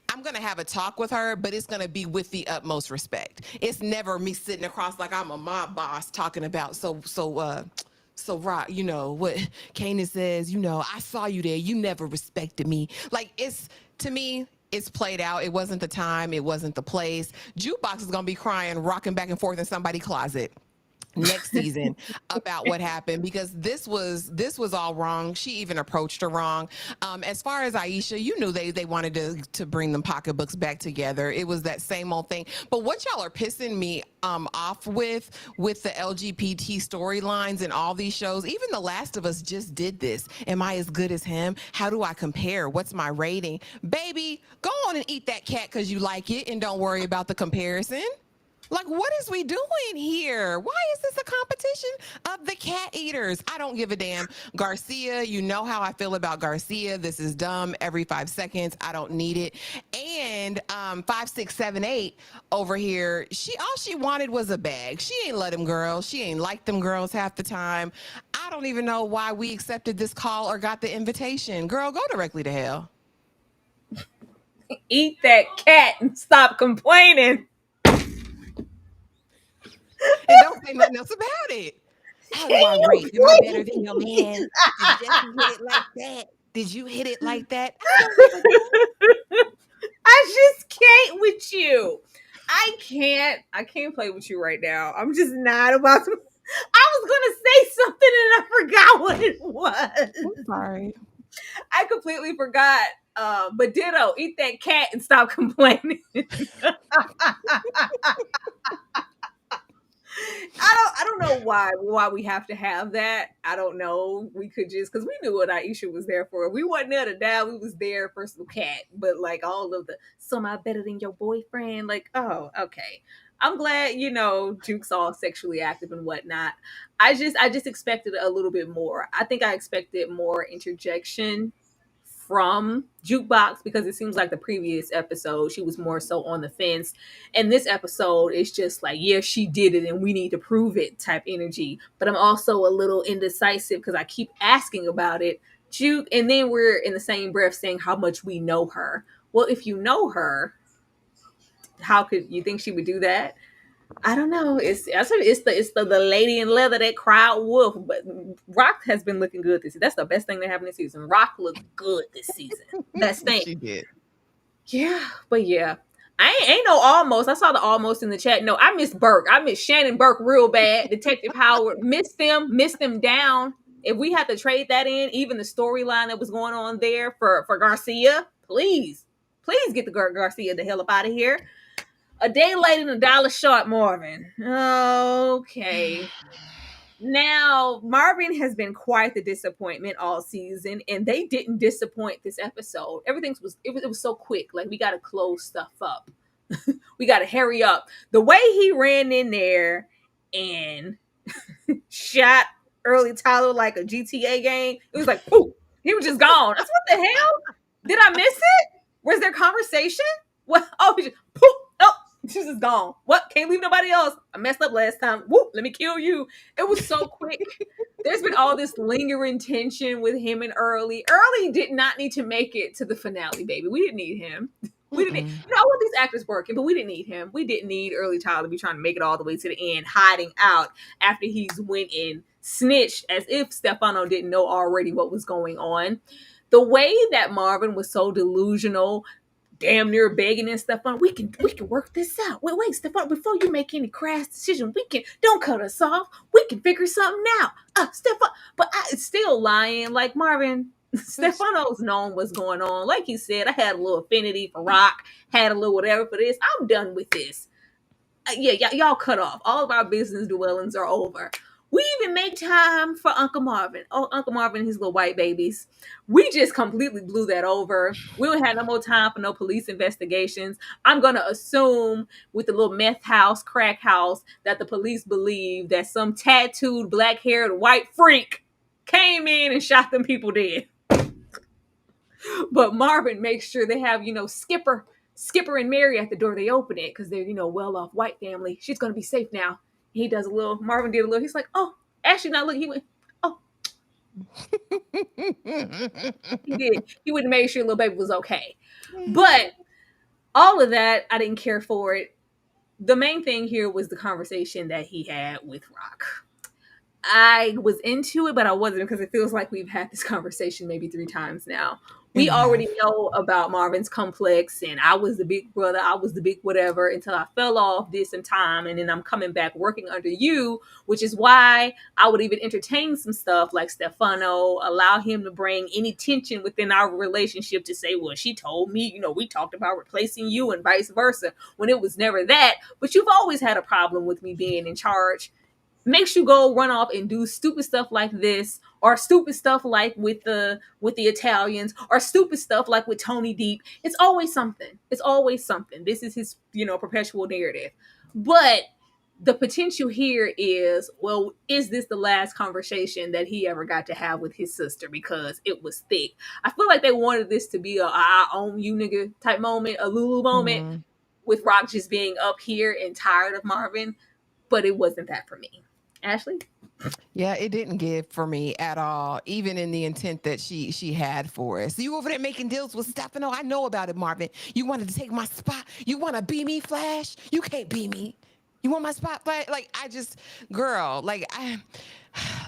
I'm going to have a talk with her, but it's going to be with the utmost respect. It's never me sitting across like I'm a mob boss talking about, so Rock, you know what Kanan says, you know, I saw you there. You never respected me. Like, to me, it's played out. It wasn't the time. It wasn't the place. Jukebox is going to be crying, rocking back and forth in somebody's closet next season about what happened, because this was all wrong. She even approached her wrong. As far as Aisha, you knew they wanted to bring them pocketbooks back together. It was that same old thing. But what y'all are pissing me off with the LGBT storylines and all these shows, even The Last of Us just did this. Am I as good as him? How do I compare? What's my rating? Baby, go on and eat that cat because you like it, and don't worry about the comparison. Like, what is we doing here? Why is this a competition of the cat eaters? I don't give a damn. Garcia, you know how I feel about Garcia. This is dumb. Every 5 seconds, I don't need it. And 5678 over here, all she wanted was a bag. She ain't let them girls. She ain't like them girls half the time. I don't even know why we accepted this call or got the invitation. Girl, go directly to hell. Eat that cat and stop complaining. And don't say nothing else about it. How do I rate? Am I better than your man? Did Jesse hit it like that? Did you hit it like that? I don't give a damn. I just can't with you. I can't play with you right now. I'm just not about to. I was gonna say something and I forgot what it was. I'm sorry. I completely forgot. But ditto, eat that cat and stop complaining. I don't know why we have to have that. I don't know. We could just, because we knew what Aisha was there for. We wasn't there to die. We was there for some cat. But like all of the, so am I better than your boyfriend? Like, oh, okay. I'm glad, Duke's all sexually active and whatnot. I just expected a little bit more. I think I expected more interjection from Jukebox, because it seems like the previous episode she was more so on the fence, and this episode is just like, yeah, she did it and we need to prove it type energy. But I'm also a little indecisive because I keep asking about it, Juke, and then we're in the same breath saying how much we know her. Well, if you know her, how could you think she would do that? I don't know. It's the lady in leather that cried wolf. But Rock has been looking good this season. That's the best thing that happened this season. Rock looked good this season. Best thing. She did. Yeah, but yeah. Ain't no almost. I saw the almost in the chat. No, I miss Burke. I miss Shannon Burke real bad. Detective Howard. Missed them down. If we had to trade that in, even the storyline that was going on there for Garcia, please get the Garcia the hell up out of here. A day late and $1 short, Marvin. Okay. Now, Marvin has been quite the disappointment all season, and they didn't disappoint this episode. Everything was so quick. Like, we got to close stuff up. We got to hurry up. The way he ran in there and shot Early Tyler like a GTA game, it was like, poof, he was just gone. That's what the hell? Did I miss it? Was there conversation? What? Oh, he just poof. Oh, she's just gone. What? Can't leave nobody else. I messed up last time. Whoop, let me kill you. It was so quick. There's been all this lingering tension with him and Early. Early did not need to make it to the finale, baby. We didn't need him. We didn't need, I want these actors working, but we didn't need him. We didn't need Early Tyler to be trying to make it all the way to the end, hiding out after he's went and snitched as if Stefano didn't know already what was going on. The way that Marvin was so delusional, damn near begging and stuff on. We can work this out. Wait, Stefan, before you make any crash decision, don't cut us off. We can figure something out. Stefan, but I still lying. Like Marvin, Stefano's known what's going on. Like he said, I had a little affinity for rock, had a little whatever for this. I'm done with this. Y'all cut off. All of our business dwellings are over. We even make time for Uncle Marvin. Oh, Uncle Marvin and his little white babies. We just completely blew that over. We don't have no more time for no police investigations. I'm going to assume with the little meth house, crack house, that the police believe that some tattooed, black-haired white freak came in and shot them people dead. But Marvin makes sure they have, Skipper and Mary at the door. They open it because they're, well-off white family. She's going to be safe now. He does Marvin did a little, he's like, oh, actually, now look, he went, oh. He did. He would have made sure little baby was okay. But all of that, I didn't care for it. The main thing here was the conversation that he had with Rock. I was into it, but I wasn't, because it feels like we've had this conversation maybe 3 times now. We already know about Marvin's complex, and I was the big brother, I was the big whatever, until I fell off this in time, and then I'm coming back working under you, which is why I would even entertain some stuff like Stefano, allow him to bring any tension within our relationship to say, well, she told me, we talked about replacing you and vice versa, when it was never that. But you've always had a problem with me being in charge. Makes you go run off and do stupid stuff like this, or stupid stuff like with the Italians, or stupid stuff like with Tony Deep. It's always something. This is his, perpetual narrative. But the potential here is, well, is this the last conversation that he ever got to have with his sister? Because it was thick. I feel like they wanted this to be I own you nigga type moment, a Lulu moment, with Rock just being up here and tired of Marvin. But it wasn't that for me. Ashley? Yeah, it didn't give for me at all, even in the intent that she had for us. You over there making deals with Stefano? I know about it, Marvin. You wanted to take my spot. You want to be me, Flash? You can't be me. You want my spot, Flash? Like,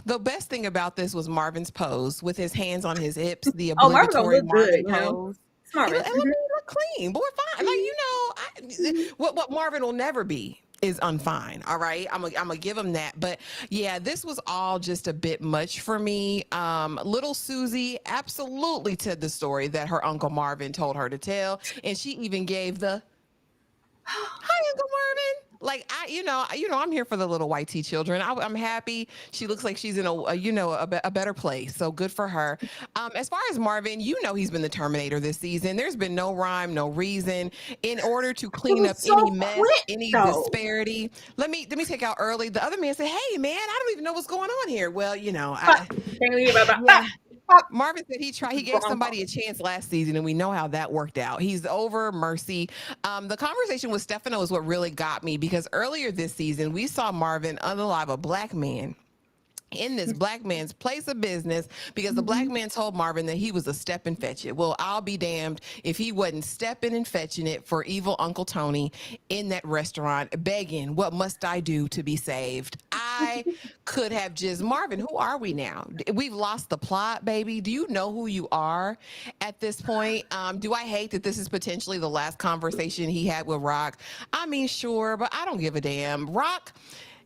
the best thing about this was Marvin's pose with his hands on his hips, the obligatory Marvin pose. Marvin. Let me look clean, boy. Fine. Like, what Marvin will never be is unfine. All right. I'm gonna give him that. But yeah, this was all just a bit much for me. Little Susie absolutely told the story that her Uncle Marvin told her to tell. And she even gave the hi, Uncle Marvin. Like, I'm here for the little white tea children. I'm happy. She looks like she's in a better place. So good for her. As far as Marvin, he's been the Terminator this season. There's been no rhyme, no reason. In order to clean up any mess, any disparity. Let me take out early. The other man said, "Hey, man, I don't even know what's going on here." Well, Marvin said he gave somebody a chance last season, and we know how that worked out. He's over mercy. The conversation with Stefano is what really got me, because earlier this season, we saw Marvin unalive a black man in this black man's place of business, because the black man told Marvin that he was a step and fetch it. Well, I'll be damned if he wasn't stepping and fetching it for evil Uncle Tony in that restaurant, begging, what must I do to be saved? I could have just, Marvin, who are we now? We've lost the plot, baby. Do you know who you are at this point? Do I hate that this is potentially the last conversation he had with Rock? I mean, sure, but I don't give a damn. Rock,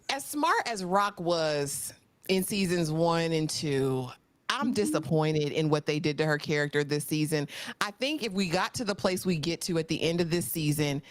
as smart as Rock was in seasons 1 and 2, I'm disappointed in what they did to her character this season. I think if we got to the place we get to at the end of this season,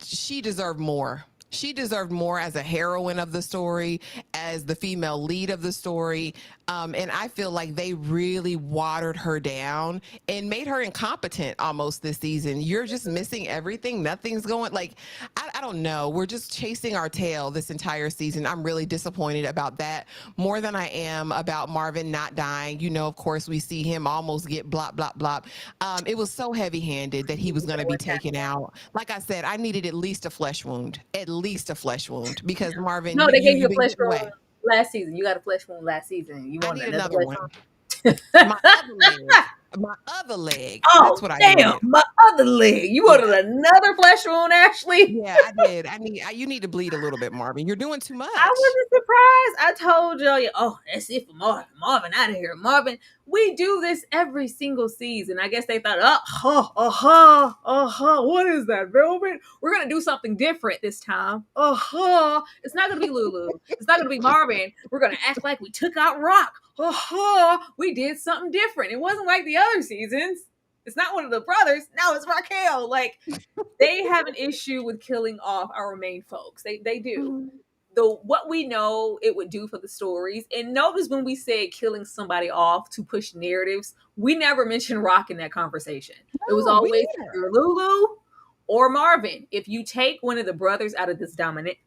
she deserved more. She deserved more as a heroine of the story, as the female lead of the story. And I feel like they really watered her down and made her incompetent almost this season. You're just missing everything. Nothing's going, like, I don't know. We're just chasing our tail this entire season. I'm really disappointed about that, more than I am about Marvin not dying. Of course, we see him almost get blop, blop, blop. It was so heavy-handed that he was going to be taken out. Like I said, I needed at least a flesh wound. Because Marvin, no, they gave you a flesh wound last season. You got a flesh wound last season. You want another one. My other leg. My other leg. That's Oh, what I damn, needed. my other leg. You Yeah. wanted another flesh wound, Ashley? Yeah, I did. You need to bleed a little bit, Marvin. You're doing too I much. wasn't surprised. I told y'all, oh, that's it for Marvin. Marvin out of here. Marvin, we do this every single season. I guess they thought, what is that, Velvet? We're going to do something different this time. It's not going to be Lulu. It's not going to be Marvin. We're going to act like we took out Rock. We did something different. It wasn't like the other seasons. It's not one of the brothers. Now it's Raquel. Like, they have an issue with killing off our main folks. They do. What we know it would do for the stories. And notice when we said killing somebody off to push narratives, we never mentioned Rock in that conversation. It was No, me always neither. either Lulu or Marvin. If you take one of the brothers out of this dynamic,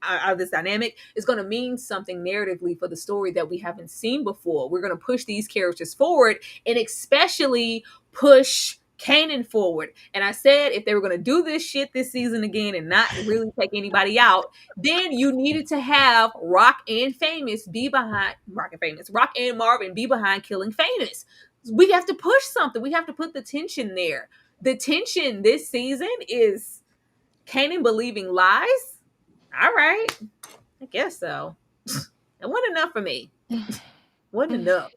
it's going to mean something narratively for the story that we haven't seen before. We're going to push these characters forward, and especially push Kanan forward. And I said if they were going to do this shit this season again and not really take anybody out, then you needed to have Rock and Marvin be behind killing Famous. We have to push something. We have to put the tension there. The tension this season is Kanan believing lies. All right, I guess so. It wasn't enough for me. Wasn't enough.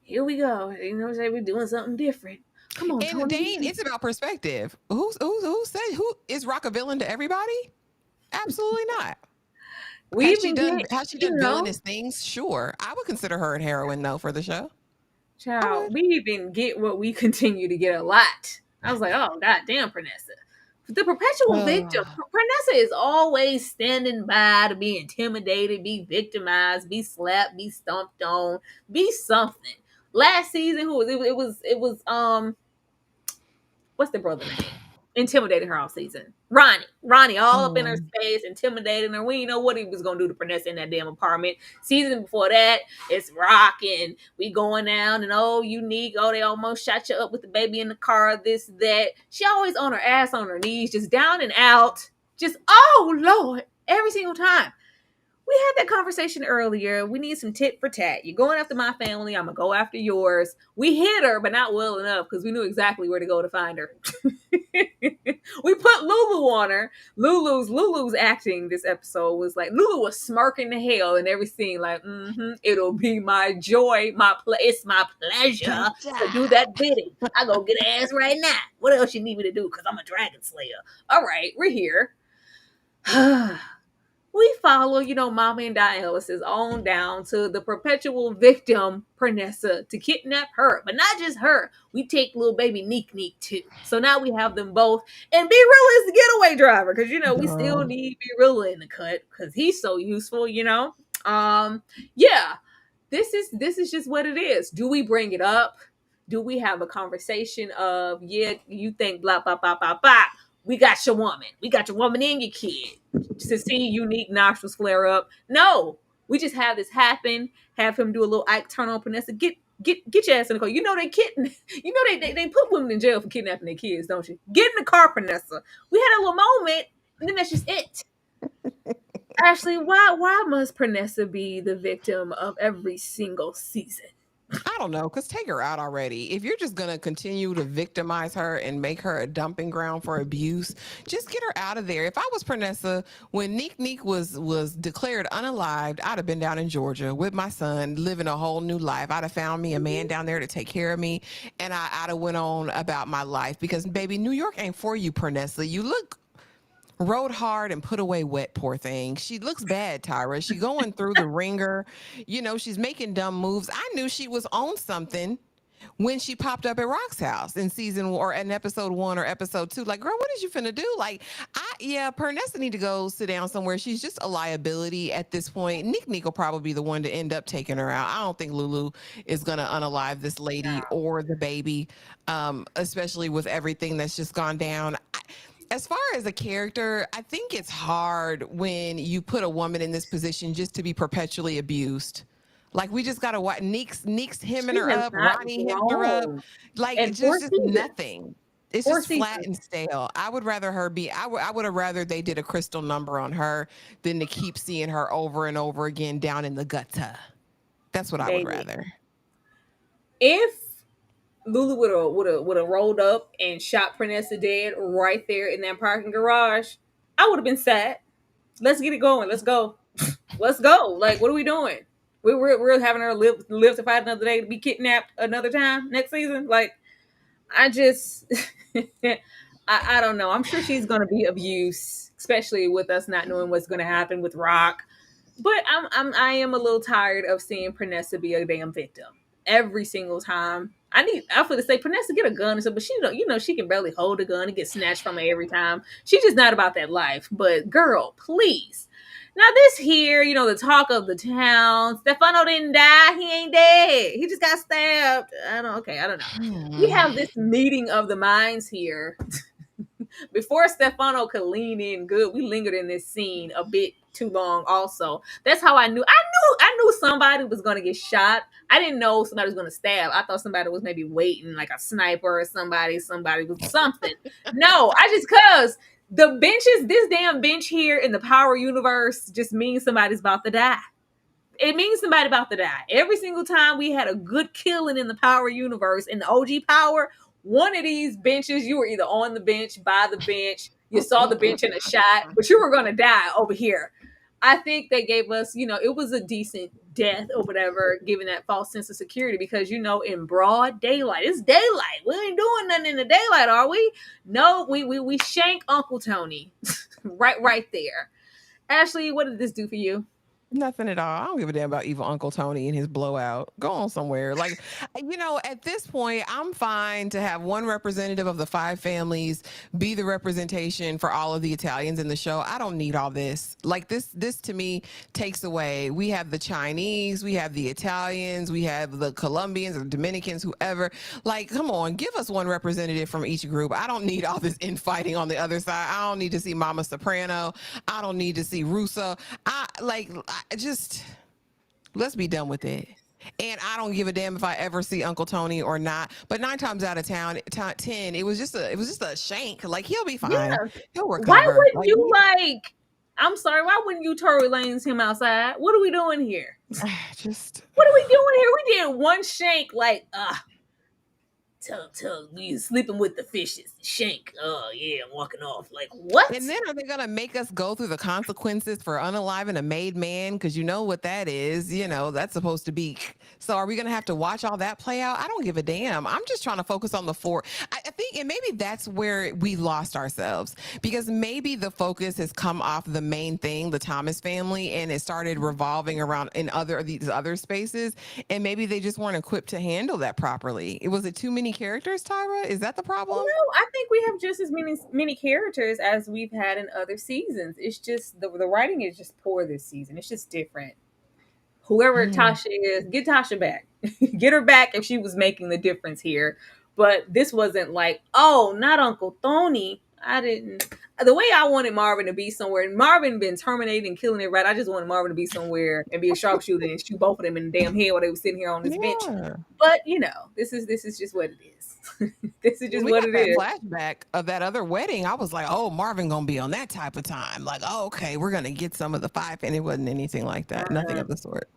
Here we go. You know, say we're doing something different. Come on, And Tony. Dane, it's about perspective. Who said who is Rock a villain to everybody? Absolutely not. We've been getting, Has she you done know, villainous things? Sure. I would consider her a heroine though for the show. child, we even get what we continue to get a lot. I was like, oh, goddamn, Pernessa. The perpetual victim. Pernessa is always standing by to be intimidated, be victimized, be slapped, be stomped on, be something. Last season, it was what's the brother name? Intimidating her all season. Ronnie, all up in her space, intimidating her. We didn't know what he was gonna do to Pernessa in that damn apartment. Season before that, it's rocking. We going down and Unique. Oh, they almost shot you up with the baby in the car. This, that. She always on her ass, on her knees, just down and out. Just oh Lord, every single time. We had that conversation earlier. We need some tit for tat. You're going after my family. I'm going to go after yours. We hit her, but not well enough because we knew exactly where to go to find her. We put Lulu on her. Lulu's acting this episode was like, Lulu was smirking the hell in every scene. Like, it'll be my joy. It's my pleasure to do that bidding. I go get her ass right now. What else you need me to do? Because I'm a dragon slayer. All right, we're here. We follow, Mama and Diana is on down to the perpetual victim, Pernessa, to kidnap her. But not just her. We take little baby Neek too. So now we have them both. And B Rilla is the getaway driver. Because, we still need B Rilla in the cut. Because he's so useful, Yeah. This is just what it is. Do we bring it up? Do we have a conversation of, you think blah, blah, blah, blah, blah. We got your woman. We got your woman and your kid. To see Unique nostrils flare up. No, we just have this happen. Have him do a little Ike turn on Pernessa. Get your ass in the car. They put women in jail for kidnapping their kids, don't you? Get in the car, Pernessa. We had a little moment, and then that's just it. Ashley, why must Pernessa be the victim of every single season? I don't know, because take her out already. If you're just going to continue to victimize her and make her a dumping ground for abuse, just get her out of there. If I was Pernessa, when Neek was declared unalived, I'd have been down in Georgia with my son, living a whole new life. I'd have found me a man down there to take care of me, and I'd have went on about my life. Because, baby, New York ain't for you, Pernessa. You look rode hard and put away wet, poor thing. She looks bad, Tyra. She going through the ringer. She's making dumb moves. I knew she was on something when she popped up at Rock's house in season or in episode 1 or episode 2. Like, girl, what is you finna do? Like, Pernessa need to go sit down somewhere. She's just a liability at this point. Neek will probably be the one to end up taking her out. I don't think Lulu is gonna unalive this lady or the baby, especially with everything that's just gone down. As far as a character, I think it's hard when you put a woman in this position just to be perpetually abused. Like, we just gotta watch Neek's hemming her up, Ronnie hemming her up. Like, and it's just nothing. It's just flat and stale. I would rather her be. I would have rather they did a crystal number on her than to keep seeing her over and over again down in the gutter. That's what I would rather. If Lulu would have rolled up and shot Prenessa dead right there in that parking garage, I would have been sad. Let's get it going. Let's go. Let's go. Like, what are we doing? We're having her live to fight another day to be kidnapped another time next season. Like, I just I don't know. I'm sure she's gonna be abused, especially with us not knowing what's gonna happen with Rock. But I am a little tired of seeing Prenessa be a damn victim every single time. I feel to say Prenessa get a gun or something, but she don't, she can barely hold a gun and get snatched from her every time. She's just not about that life. But girl, please. Now this here, the talk of the town. Stefano didn't die. He ain't dead. He just got stabbed. I don't know. We have this meeting of the minds here. Before Stefano could lean in good, we lingered in this scene a bit too long also. That's how I knew somebody was going to get shot. I didn't know somebody was going to stab. I thought somebody was maybe waiting, like a sniper or somebody was something. No, cause the benches, this damn bench here in the Power universe just means somebody's about to die. It means somebody about to die. Every single time we had a good killing in the Power universe, in the OG Power, one of these benches, you were either on the bench, by the bench, you saw the bench in a shot, but you were going to die over here. I think they gave us, it was a decent death or whatever, giving that false sense of security because, in broad daylight, it's daylight. We ain't doing nothing in the daylight, are we? No, we shank Uncle Tony right there. Ashley, what did this do for you? Nothing at all. I don't give a damn about evil Uncle Tony and his blowout. Go on somewhere. Like, at this point, I'm fine to have one representative of the 5 families be the representation for all of the Italians in the show. I don't need all this. Like, this to me takes away. We have the Chinese, we have the Italians, we have the Colombians or Dominicans, whoever. Like, come on, give us one representative from each group. I don't need all this infighting on the other side. I don't need to see Mama Soprano. I don't need to see Russo. Just let's be done with it. And I don't give a damn if I ever see Uncle Tony or not. But 9 times out of 10, it was just a shank. Like, he'll be fine. Yeah. He'll recover. Why wouldn't you I'm sorry, why wouldn't you Tory Lanez him outside? What are we doing here? What are we doing here? We did one shank tell you sleeping with the fishes. Shank. Oh yeah, I'm walking off. Like, what? And then are they gonna make us go through the consequences for unaliving a made man? Because you know what that is. That's supposed to be. So are we gonna have to watch all that play out? I don't give a damn. I'm just trying to focus on the 4. I think, and maybe that's where we lost ourselves, because maybe the focus has come off the main thing, the Thomas family, and it started revolving around in these other spaces, and maybe they just weren't equipped to handle that properly. Was it too many characters, Tyra? Is that the problem? No, I think we have just as many characters as we've had in other seasons. It's just the writing is just poor this season. It's just different. Whoever Tasha is, get Tasha back. Get her back if she was making the difference here. But this wasn't like, oh, not Uncle Tony. The way I wanted Marvin to be somewhere, and Marvin been terminating and killing it right. I just wanted Marvin to be somewhere and be a sharpshooter and shoot both of them in the damn head while they were sitting here on this bench. But this is just what it is. This is just what it is. Flashback of that other wedding, I was like, oh, Marvin gonna be on that type of time. Like, oh, okay, we're gonna get some of the 5, and it wasn't anything like that. Nothing of the sort.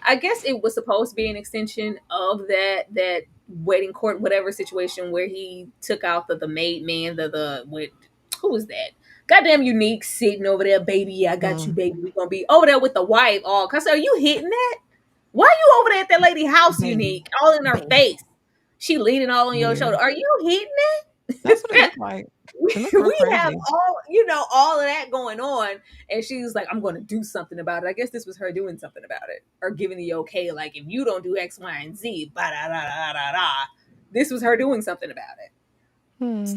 I guess it was supposed to be an extension of that wedding court, whatever situation where he took out the maid man, who was that? Goddamn Unique sitting over there, baby. I got you, baby. We're gonna be over there with the wife. Cause are you hitting that? Why are you over there at that lady house, Unique? All in her face. She leaning all on your shoulder. Are you hitting that? That's what it looked like. We have all of that going on, and she's like, I'm going to do something about it. I guess this was her doing something about it, or giving the okay, like, if you don't do X, Y, and Z, this was her doing something about it.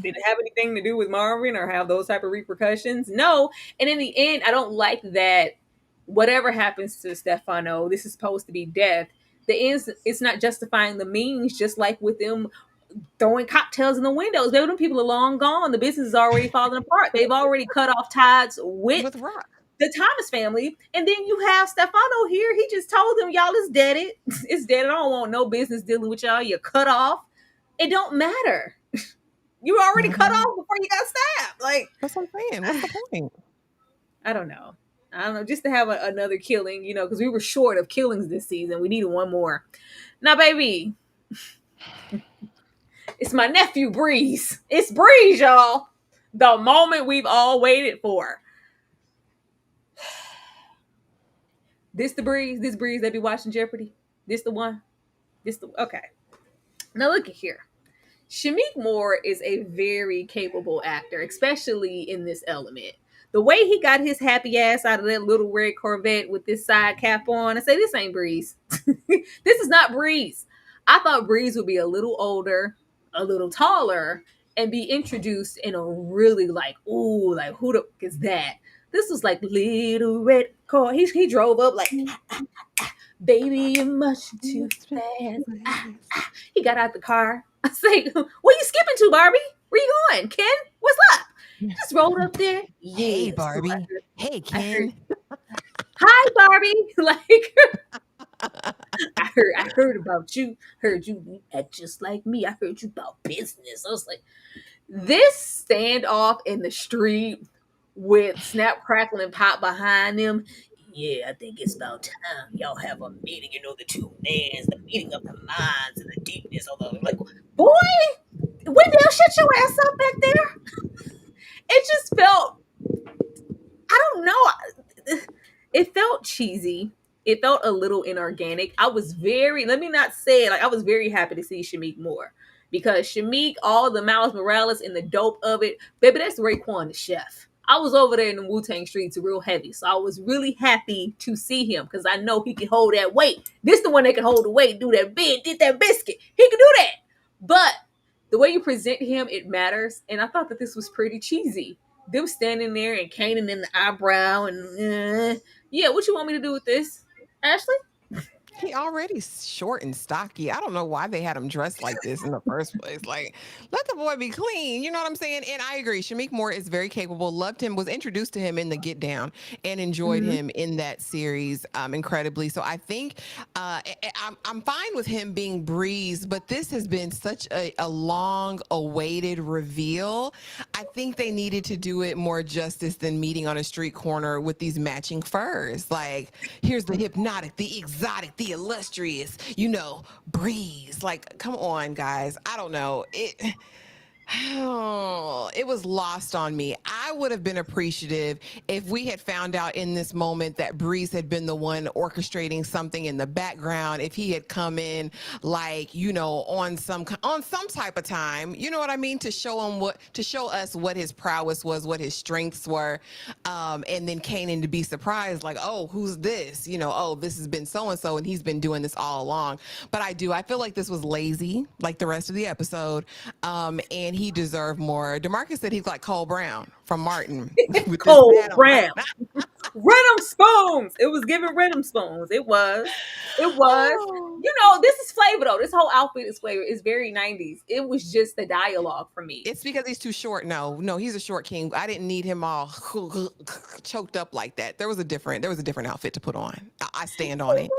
Did it have anything to do with Marvin or have those type of repercussions? No. And in the end, I don't like that whatever happens to Stefano, this is supposed to be death. The end, it's not justifying the means, just like with them throwing cocktails in the windows. Them people are long gone. The business is already falling apart. They've already cut off ties with Rock, the Thomas family. And then you have Stefano here. He just told them, y'all, it's dead. It's dead. I don't want no business dealing with y'all. You're cut off. It don't matter. You were already cut off before you got stabbed. Like, that's what I'm saying. What's the point? I don't know. Just to have another killing, because we were short of killings this season. We needed one more. Now, baby, It's my nephew, Breeze. It's Breeze, y'all. The moment we've all waited for. This the Breeze? This Breeze that be watching Jeopardy? This the one? Okay. Now look at here. Shameik Moore is a very capable actor, especially in this element. The way he got his happy ass out of that little red Corvette with this side cap on, I say, this ain't Breeze. This is not Breeze. I thought Breeze would be a little older, a little taller, and be introduced in a really like, ooh, like who the fuck is that? This was like little red car. He drove up like, baby, you're much too fast. He got out the car. I say, where you skipping to, Barbie? Where you going? Ken, what's up? Just rolled up there. Yeah. Hey, Barbie. So Hey, Ken. hi, Barbie. Like, I heard about you. Heard you act just like me. I heard you about business. I was like, this standoff in the street with Snap, Crackle, and Pop behind them. Yeah, I think it's about time y'all have a meeting. You know, the two mans, the meeting of the minds and the deepness of the like. Boy, Wendell, shut your ass up back there. It just felt, I don't know. It felt cheesy. It felt a little inorganic. I was very, let me not say it, like I was very happy to see Shameik Moore. Because Shameik, all the Miles Morales and the dope of it, baby, that's Raekwon the chef. I was over there in the Wu-Tang streets real heavy. So I was really happy to see him because I know he can hold that weight. This the one that can hold the weight, do that bid, did that biscuit. He can do that. But the way you present him, it matters. And I thought that this was pretty cheesy. Them standing there and Kanan in the eyebrow and yeah, what you want me to do with this, Ashley? He already short and stocky. I don't know why they had him dressed like this in the first place. Like, let the boy be clean. You know what I'm saying? And I agree. Shameik Moore is very capable. Loved him. Was introduced to him in the Get Down and enjoyed him in that series incredibly. So I think I'm fine with him being Breeze, but this has been such a long-awaited reveal. I think they needed to do it more justice than meeting on a street corner with these matching furs. Like, here's the hypnotic, the exotic, the illustrious, Breeze. Like, come on, guys. I don't know. It was lost on me. I would have been appreciative if we had found out in this moment that Breeze had been the one orchestrating something in the background. If he had come in, like, on some type of time, you know what I mean, to show us what his prowess was, what his strengths were, and then Kanan to be surprised, like, oh, who's this? Oh, this has been so and so, and he's been doing this all along. But I feel like this was lazy, like the rest of the episode, and he deserved more. DeMarcus said he's like Cole Brown from Martin. Cole Brown. Rhythm spoons. It was giving rhythm spoons. It was. This is flavor though. This whole outfit is flavor. It's very 90s. It was just the dialogue for me. It's because he's too short. No, he's a short king. I didn't need him all choked up like that. There was a different outfit to put on. I stand on it.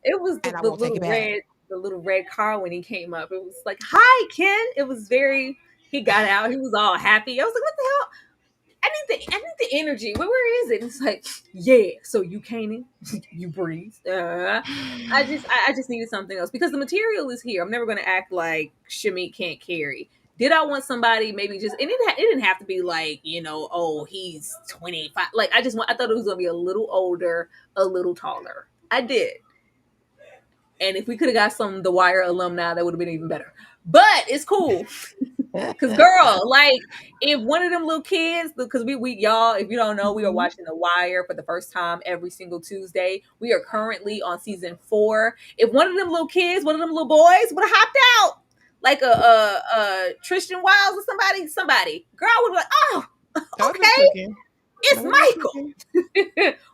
It was the little red car when he came up. It was like, hi, Ken. It was very, he got out. He was all happy. I was like, what the hell? I need the energy. Where is it? It's like, yeah. So you Kanan, you Breeze. I just needed something else because the material is here. I'm never going to act like Shameik can't carry. Did I want somebody maybe just, and it didn't have to be like, oh, he's 25. Like, I thought it was going to be a little older, a little taller. I did. And if we could have got some The Wire alumni, that would have been even better. But it's cool. Because, girl, like, if one of them little kids, because we y'all, if you don't know, we are watching The Wire for the first time every single Tuesday. We are currently on season 4. If one of them little kids, one of them little boys would have hopped out, like a Tristan Wiles or somebody, girl would be like, oh, okay. It's Michael.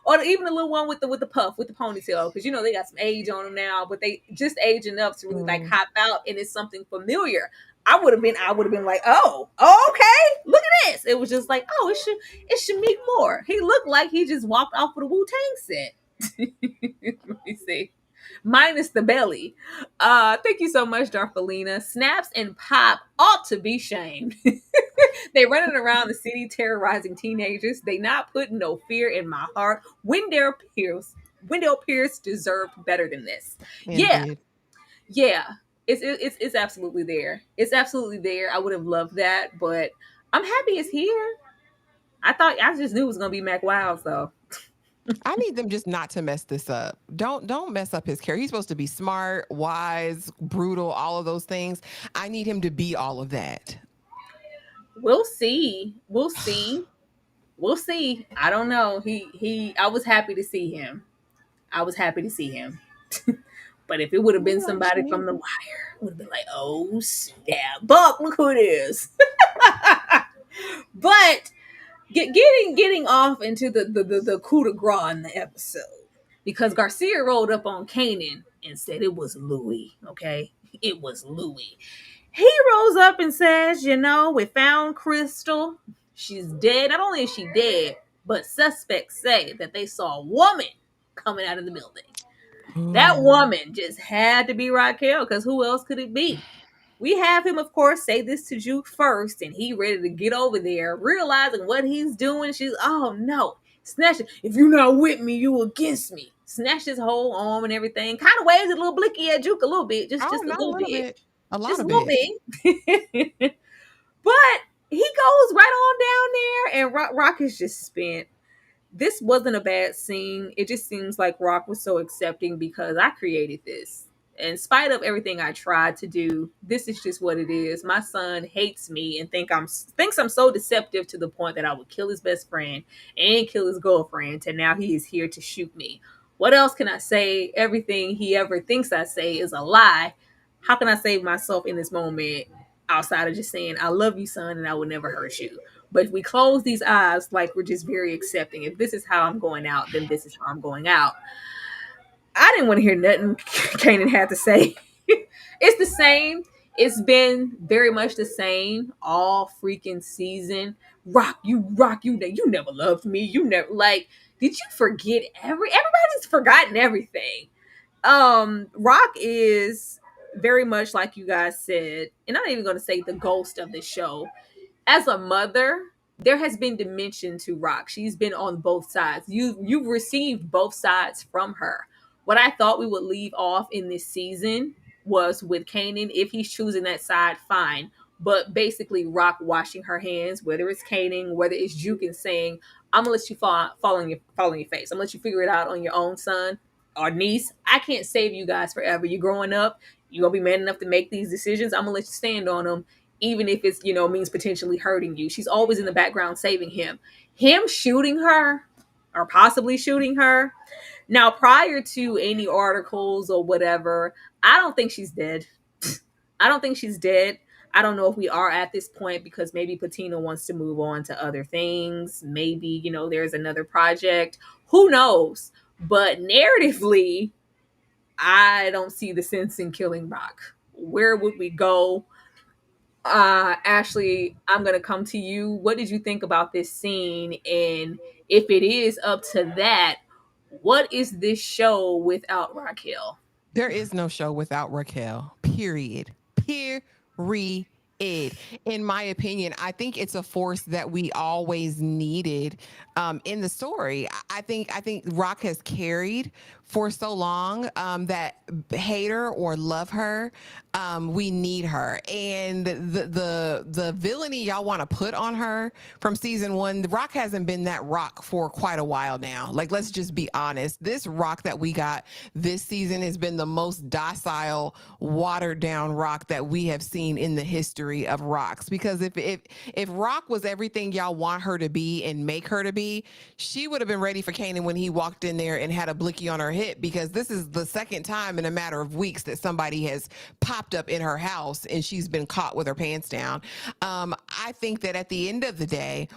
Or even the little one with the puff, with the ponytail. Because, they got some age on them now, but they just age enough to really like hop out and it's something familiar. I would have been like, oh, okay, look at this. It was just like, oh, it's Shameik Moore. He looked like he just walked off of the Wu-Tang set. Let me see. Minus the belly. Thank you so much, Darfalina. Snaps and Pop ought to be shamed. They running around the city terrorizing teenagers. They not putting no fear in my heart. Wendell Pierce deserved better than this. Indeed. Yeah. It's absolutely there. It's absolutely there. I would have loved that, but I'm happy it's here. I just knew it was gonna be Mac Wiles though. I need them just not to mess this up. Don't mess up his character. He's supposed to be smart, wise, brutal, all of those things. I need him to be all of that. We'll see. We'll see. We'll see. I don't know. He. I was happy to see him. I was happy to see him. But if it would have been somebody from The Wire, it would have been like, oh snap, Buck, look who it is. But getting off into the coup de grace in the episode, because Garcia rolled up on Kanan and said it was Louis. Okay, it was Louis. He rolls up and says, we found Crystal. She's dead. Not only is she dead, but suspects say that they saw a woman coming out of the building. That woman just had to be Raquel, because who else could it be? We have him, of course, say this to Juke first, and he ready to get over there, realizing what he's doing. She's, oh no, snatch it. If you're not with me, you against me. Snatch his whole arm and everything. Kind of waves a little blicky at Juke a little bit, just a little bit. A lot just of a little bit. But he goes right on down there, and Rock is just spent. This wasn't a bad scene. It just seems like Rock was so accepting because I created this. In spite of everything I tried to do, this is just what it is. My son hates me and thinks I'm so deceptive to the point that I would kill his best friend and kill his girlfriend. And now he is here to shoot me. What else can I say? Everything he ever thinks I say is a lie. How can I save myself in this moment outside of just saying, I love you, son, and I will never hurt you? But if we close these eyes, like we're just very accepting. If this is how I'm going out, then this is how I'm going out. I didn't want to hear nothing Kanan had to say. It's the same. It's been very much the same all freaking season. Rock, you never loved me. You never, like, did you forget everybody's forgotten everything. Rock is very much like you guys said, and I'm not even going to say the ghost of the show. As a mother, there has been dimension to Rock. She's been on both sides. You've received both sides from her. What I thought we would leave off in this season was with Kanan. If he's choosing that side, fine. But basically, Rock washing her hands, whether it's Kanan, whether it's Jukin saying, I'm going to let you fall on your face. I'm going to let you figure it out on your own, son or niece. I can't save you guys forever. You're growing up. You're going to be man enough to make these decisions. I'm going to let you stand on them, even if it's, means potentially hurting you. She's always in the background saving him. Him shooting her, or possibly shooting her. Now, prior to any articles or whatever, I don't think she's dead. I don't think she's dead. I don't know if we are at this point because maybe Patina wants to move on to other things. Maybe, there's another project. Who knows? But narratively, I don't see the sense in killing Rock. Where would we go? Ashley, I'm going to come to you. What did you think about this scene? And if it is up to that, what is this show without Raquel? There is no show without Raquel. Period. In my opinion, I think it's a force that we always needed in the story. I think Rock has carried for so long that hate her or love her, we need her. And the villainy y'all want to put on her from season one, Rock hasn't been that Rock for quite a while now. Like, let's just be honest. This Rock that we got this season has been the most docile, watered down Rock that we have seen in the history of Rocks. Because if Rock was everything y'all want her to be and make her to be, she would have been ready for Kanan when he walked in there and had a blicky on her hip, because this is the second time in a matter of weeks that somebody has popped up in her house and she's been caught with her pants down. I think that at the end of the day,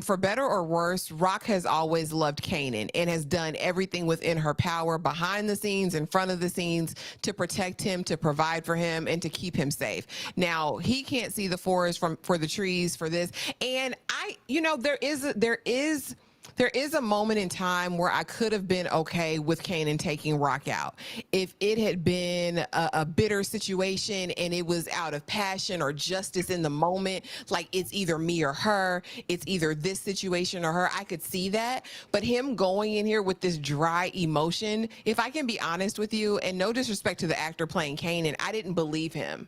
for better or worse, Rock has always loved Kanan and has done everything within her power, behind the scenes, in front of the scenes, to protect him, to provide for him, and to keep him safe. Now, he can't see the forest for the trees for this. And there is there is a moment in time where I could have been okay with Kanan taking Rock out. If it had been a bitter situation and it was out of passion or justice in the moment, like it's either me or her, it's either this situation or her, I could see that. But him going in here with this dry emotion, if I can be honest with you, and no disrespect to the actor playing Kanan, I didn't believe him.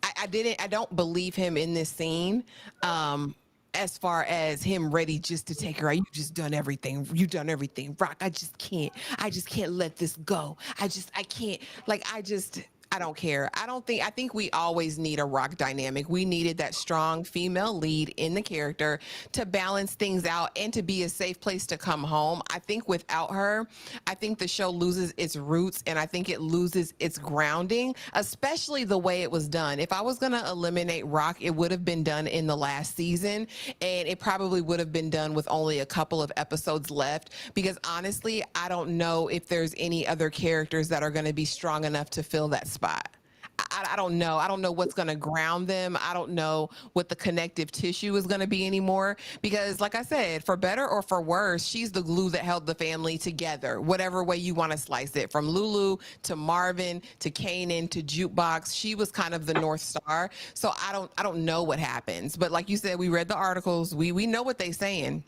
I don't believe him in this scene. As far as him ready just to take her out, you just done everything. You done everything, Rock. I just can't let this go. I can't. I don't care. I think we always need a Rock dynamic. We needed that strong female lead in the character to balance things out and to be a safe place to come home. I think without her, I think the show loses its roots and I think it loses its grounding, especially the way it was done. If I was going to eliminate Rock, it would have been done in the last season, and it probably would have been done with only a couple of episodes left, because honestly, I don't know if there's any other characters that are going to be strong enough to fill that spot. I don't know. I don't know what's going to ground them. I don't know what the connective tissue is going to be anymore. Because, like I said, for better or for worse, she's the glue that held the family together, whatever way you want to slice it. From Lulu to Marvin to Kanan to Jukebox, she was kind of the North Star. So I don't know what happens. But like you said, we read the articles. We know what they're saying.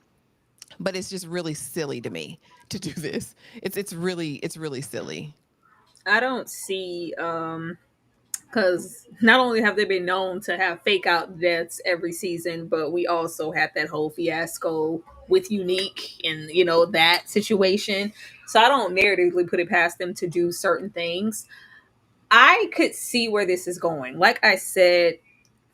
But it's just really silly to me to do this. It's really silly. I don't see because not only have they been known to have fake out deaths every season, but we also had that whole fiasco with Unique and that situation. So I don't narratively put it past them to do certain things. I could see where this is going. Like I said,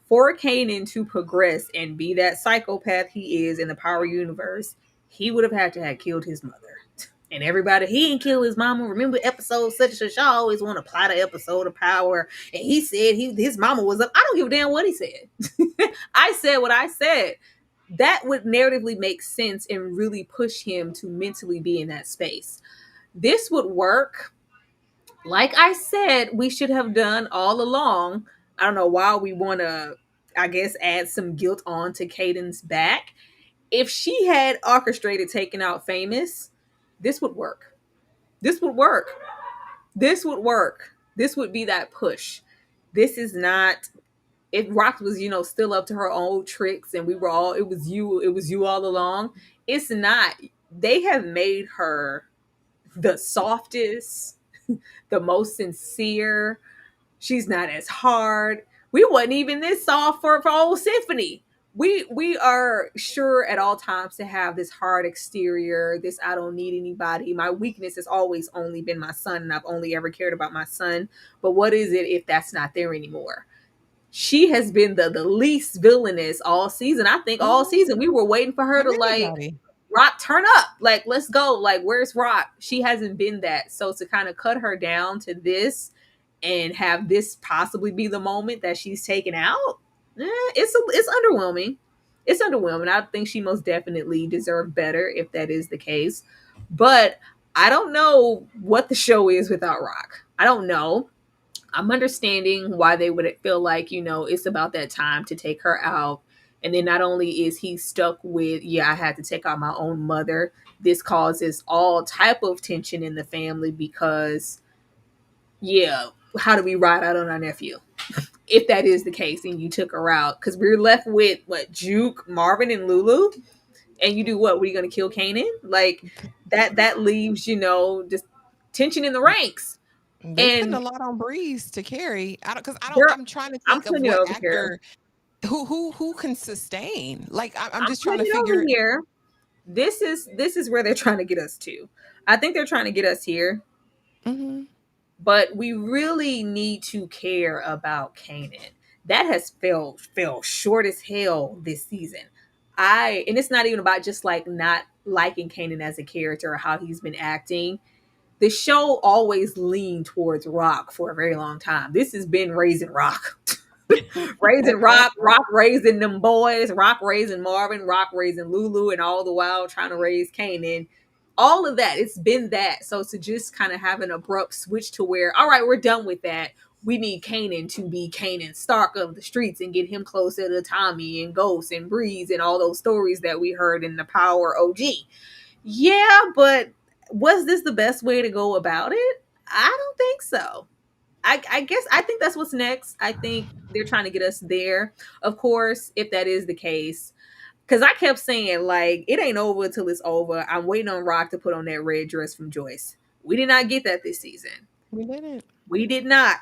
for Kanan to progress and be that psychopath he is in the Power universe, he would have had to have killed his mother. And everybody, he didn't kill his mama. Remember episode such and such? I always want to plot an episode of Power. And he said his mama was up. I don't give a damn what he said. I said what I said. That would narratively make sense and really push him to mentally be in that space. This would work. Like I said, we should have done all along. I don't know why we want to, I guess, add some guilt on to Caden's back. If she had orchestrated taking out Famous, this would work. This would work. This would work. This would be that push. This is not, if Rock was, still up to her old tricks and it was you all along. It's not. They have made her the softest, the most sincere. She's not as hard. We wasn't even this soft for old Symphony. We are sure at all times to have this hard exterior, this I don't need anybody. My weakness has always only been my son, and I've only ever cared about my son. But what is it if that's not there anymore? She has been the least villainous all season. I think all season we were waiting for her to Rock, turn up. Like, let's go. Like, where's Rock? She hasn't been that. So to kind of cut her down to this and have this possibly be the moment that she's taken out, it's underwhelming. It's underwhelming. I think she most definitely deserved better if that is the case. But I don't know what the show is without Rock. I don't know. I'm understanding why they would feel like, it's about that time to take her out. And then not only is he stuck with, I had to take out my own mother. This causes all type of tension in the family because, how do we ride out on our nephew? If that is the case and you took her out. Because we're left with, Juke, Marvin, and Lulu. And you do what? Were you going to kill Kanan? Like, that leaves, just tension in the ranks. They putting a lot on Breeze to carry. I'm trying to think of what actor who can sustain. Like I'm just trying to figure here. This is where they're trying to get us to. I think they're trying to get us here. Mm-hmm. But we really need to care about Kanan. That has fell short as hell this season. And it's not even about just like not liking Kanan as a character or how he's been acting. The show always leaned towards Rock for a very long time. This has been Raising Rock. Raising Rock raising them boys, Rock raising Marvin, Rock raising Lulu, and all the while trying to raise Kanan. All of that, it's been that. So to just kind of have an abrupt switch to where, all right, we're done with that. We need Kanan to be Kanan Stark of the streets and get him closer to Tommy and Ghost and Breeze and all those stories that we heard in the Power OG. Yeah, but was this the best way to go about it? I don't think so. I guess I think that's what's next. I think they're trying to get us there. Of course, if that is the case, because I kept saying, like, it ain't over until it's over. I'm waiting on Rock to put on that red dress from Joyce. We did not get that this season. We didn't. We did not.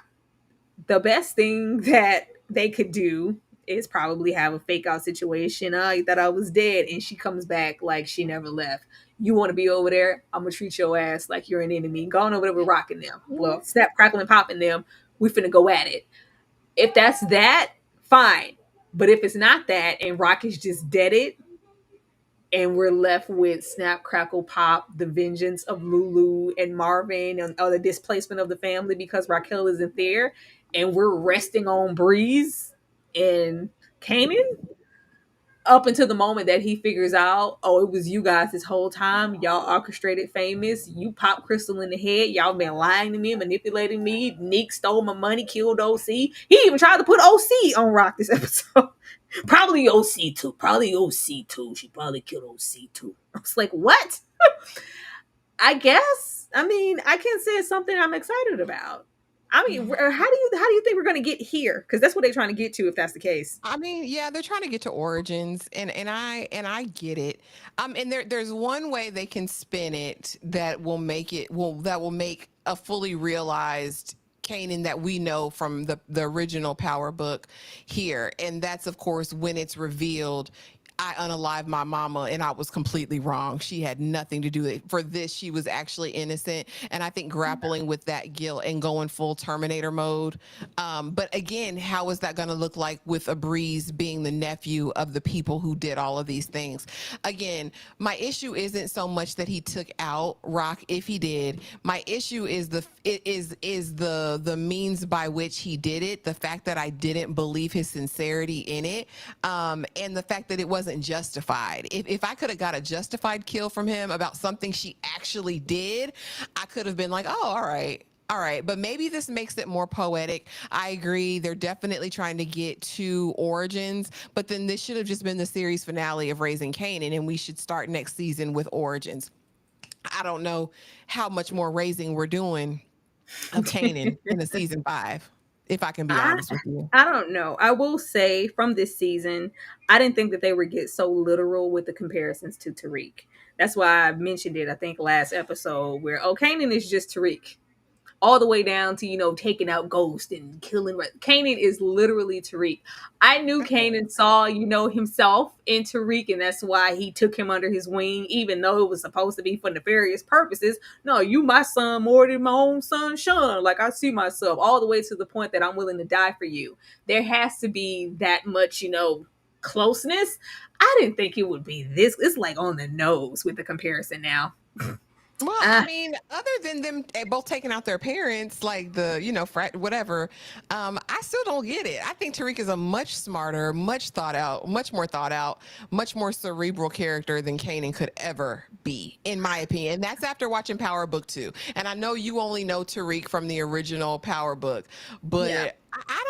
The best thing that they could do is probably have a fake out situation. You thought I was dead, and she comes back like she never left. You want to be over there? I'm gonna treat your ass like you're an enemy. Going over there with rocking them. Well, snap, crackle, and popping them. We finna go at it. If that's that, fine. But if it's not that, and Rock is just deaded, and we're left with Snap, Crackle, Pop, the vengeance of Lulu and Marvin, and the displacement of the family because Raquel isn't there, and we're resting on Breeze and Kanan up until the moment that he figures out, oh, it was you guys this whole time. Y'all orchestrated famous. You pop Crystal in the head. Y'all been lying to me, manipulating me. Nick stole my money, killed OC. He even tried to put OC on Rock this episode. Probably OC too. Probably OC too. She probably killed OC too. I was like, what? I guess. I mean, I can't say it's something I'm excited about. I mean, how do you think we're going to get here? Because that's what they're trying to get to, if that's the case. I mean, yeah, they're trying to get to origins, and I get it. And there's one way they can spin it that will make a fully realized Kanan that we know from the original Power book here, and that's of course when it's revealed. I unalived my mama and I was completely wrong. She had nothing to do with it. For this, she was actually innocent. And I think grappling with that guilt and going full Terminator mode. But again, how is that going to look like with a Breeze being the nephew of the people who did all of these things? Again, my issue isn't so much that he took out Rock if he did. My issue is the means by which he did it. The fact that I didn't believe his sincerity in it, and the fact that it wasn't justified. If I could have got a justified kill from him about something she actually did, I could have been like, oh, all right. All right, but maybe this makes it more poetic. I agree. They're definitely trying to get to origins, but then this should have just been the series finale of Raising Kanan, and we should start next season with origins. I don't know how much more raising we're doing of Kanan in the season 5, if I can be honest with you. I don't know. I will say from this season, I didn't think that they would get so literal with the comparisons to Tariq. That's why I mentioned it, I think, last episode, where, oh, Kanan is just Tariq. All the way down to, taking out Ghost and killing. Kanan is literally Tariq. I knew Kanan saw, himself in Tariq, and that's why he took him under his wing, even though it was supposed to be for nefarious purposes. No, you my son more than my own son, Sean. Like, I see myself all the way to the point that I'm willing to die for you. There has to be that much, closeness. I didn't think it would be this. It's like on the nose with the comparison now. Well, I mean, other than them both taking out their parents, like whatever, I still don't get it. I think Tariq is a much smarter, much more thought out, much more cerebral character than Kanan could ever be, in my opinion. And that's after watching Power Book 2. And I know you only know Tariq from the original Power Book, but yeah. I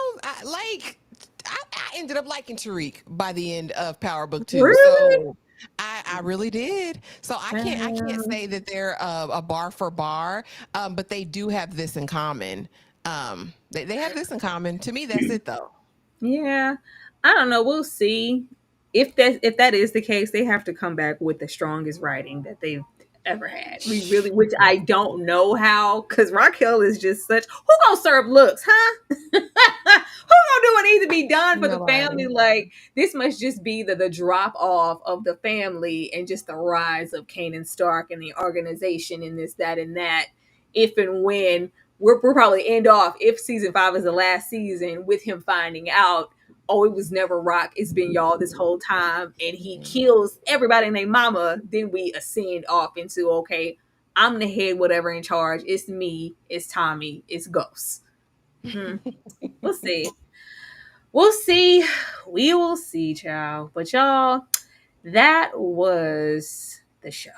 ended up liking Tariq by the end of Power Book 2. Really? So I really did. So I can't say that they're a bar for bar, but they do have this in common. They have this in common. To me, that's it though. Yeah, I don't know. We'll see. If that is the case, they have to come back with the strongest writing that they've ever had. Which I don't know how, because Raquel is just such. Who gonna serve looks, huh? Who gonna do what needs to be done for the family? Like, this must just be the drop off of the family and just the rise of Kanan Stark and the organization and this, that, and that. If and when we're probably end off, if season 5 is the last season, with him finding out, oh, it was never Rock, it's been y'all this whole time, and he kills everybody and their mama, then we ascend off into, okay, I'm the head, whatever, in charge. It's me, it's Tommy, it's Ghost. We'll see. We will see, child. But y'all, that was the show.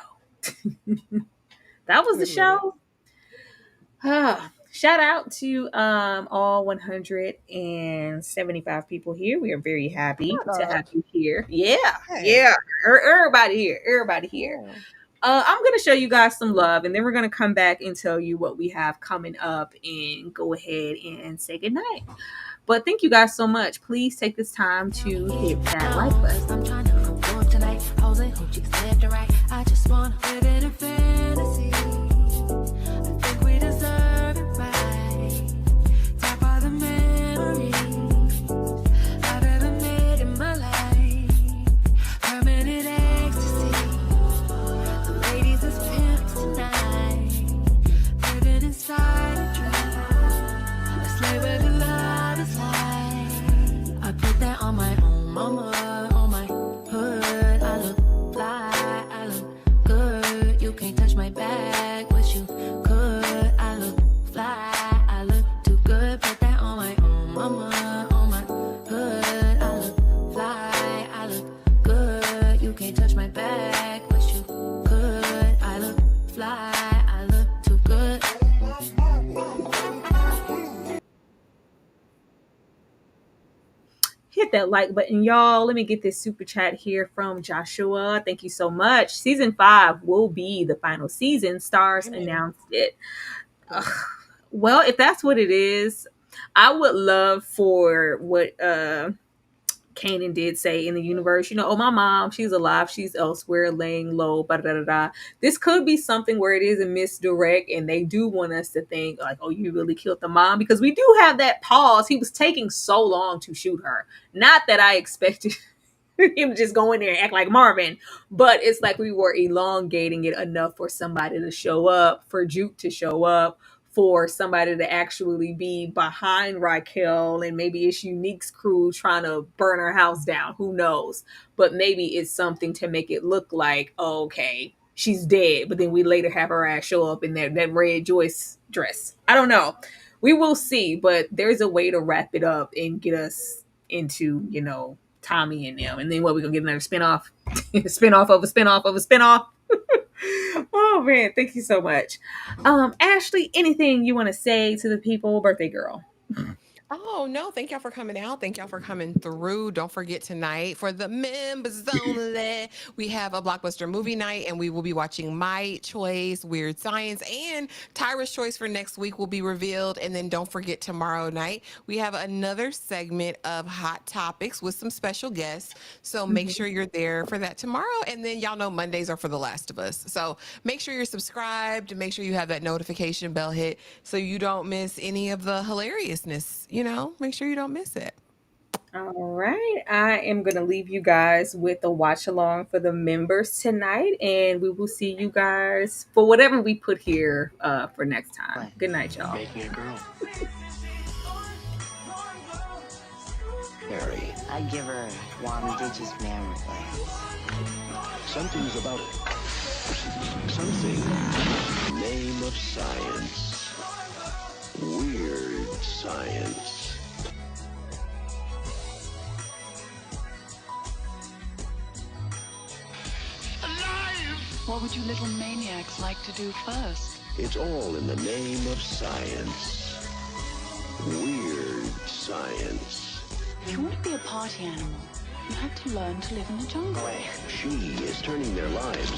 That was the show. Shout out to all 175 people here. We are very happy to have you here. Yeah. Everybody here. I'm gonna show you guys some love, and then we're gonna come back and tell you what we have coming up, and go ahead and say goodnight. But thank you guys so much. Please take this time to hit that like button. I'm trying to afford tonight. Holding hope chicks left and right. I just wanna live in a fantasy. I think we deserve it right. Top of the memories I've ever made in my life. Permanent ecstasy. The ladies is pimps tonight. Living inside a dream. A slave where the love is like. I put that on my own mama, on my hood. I look fly, I look good. You can't touch my bag, wish you could. I look fly, I look too good. Put that on my own mama, on my hood. I look fly, I look good. You can't touch my bag, wish you could. I look fly, I look too good. Hit that like button, y'all. Let me get this super chat here from Joshua. Thank you so much. Season 5 will be the final season. Starz announced it. Ugh. Well, if that's what it is, I would love for what Kanan did say in the universe, oh, my mom, she's alive, she's elsewhere, laying low, da. This could be something where it is a misdirect, and they do want us to think, like, oh, you really killed the mom, because we do have that pause. He was taking so long to shoot her. Not that I expected him to just go in there and act like Marvin, but it's like we were elongating it enough for somebody to show up, for Juke to show up, for somebody to actually be behind Raquel, and maybe it's Unique's crew trying to burn her house down. Who knows? But maybe it's something to make it look like, oh, okay, she's dead. But then we later have her ass show up in that red Joyce dress. I don't know. We will see. But there's a way to wrap it up and get us into, Tommy and them. And then what, we're going to get another spinoff? Spinoff of a spinoff of a spinoff? Oh man, thank you so much. Ashley, anything you want to say to the people, birthday girl? Oh, no. Thank y'all for coming out. Thank y'all for coming through. Don't forget tonight, for the members only, we have a blockbuster movie night, and we will be watching My Choice, Weird Science, and Tyra's choice for next week will be revealed. And then don't forget, tomorrow night, we have another segment of Hot Topics with some special guests. So make sure you're there for that tomorrow. And then y'all know Mondays are for The Last of Us. So make sure you're subscribed. Make sure you have that notification bell hit so you don't miss any of the hilariousness. Make sure you don't miss it. All right. I am going to leave you guys with a watch along for the members tonight, and we will see you guys for whatever we put here for next time. Good night, y'all. Making a girl. Harry. I give her one digits memory. Something's about it. Something. Name of science. Weird science. What would you little maniacs like to do first? It's all in the name of science. Weird science. If you want to be a party animal, you have to learn to live in the jungle. She is turning their lives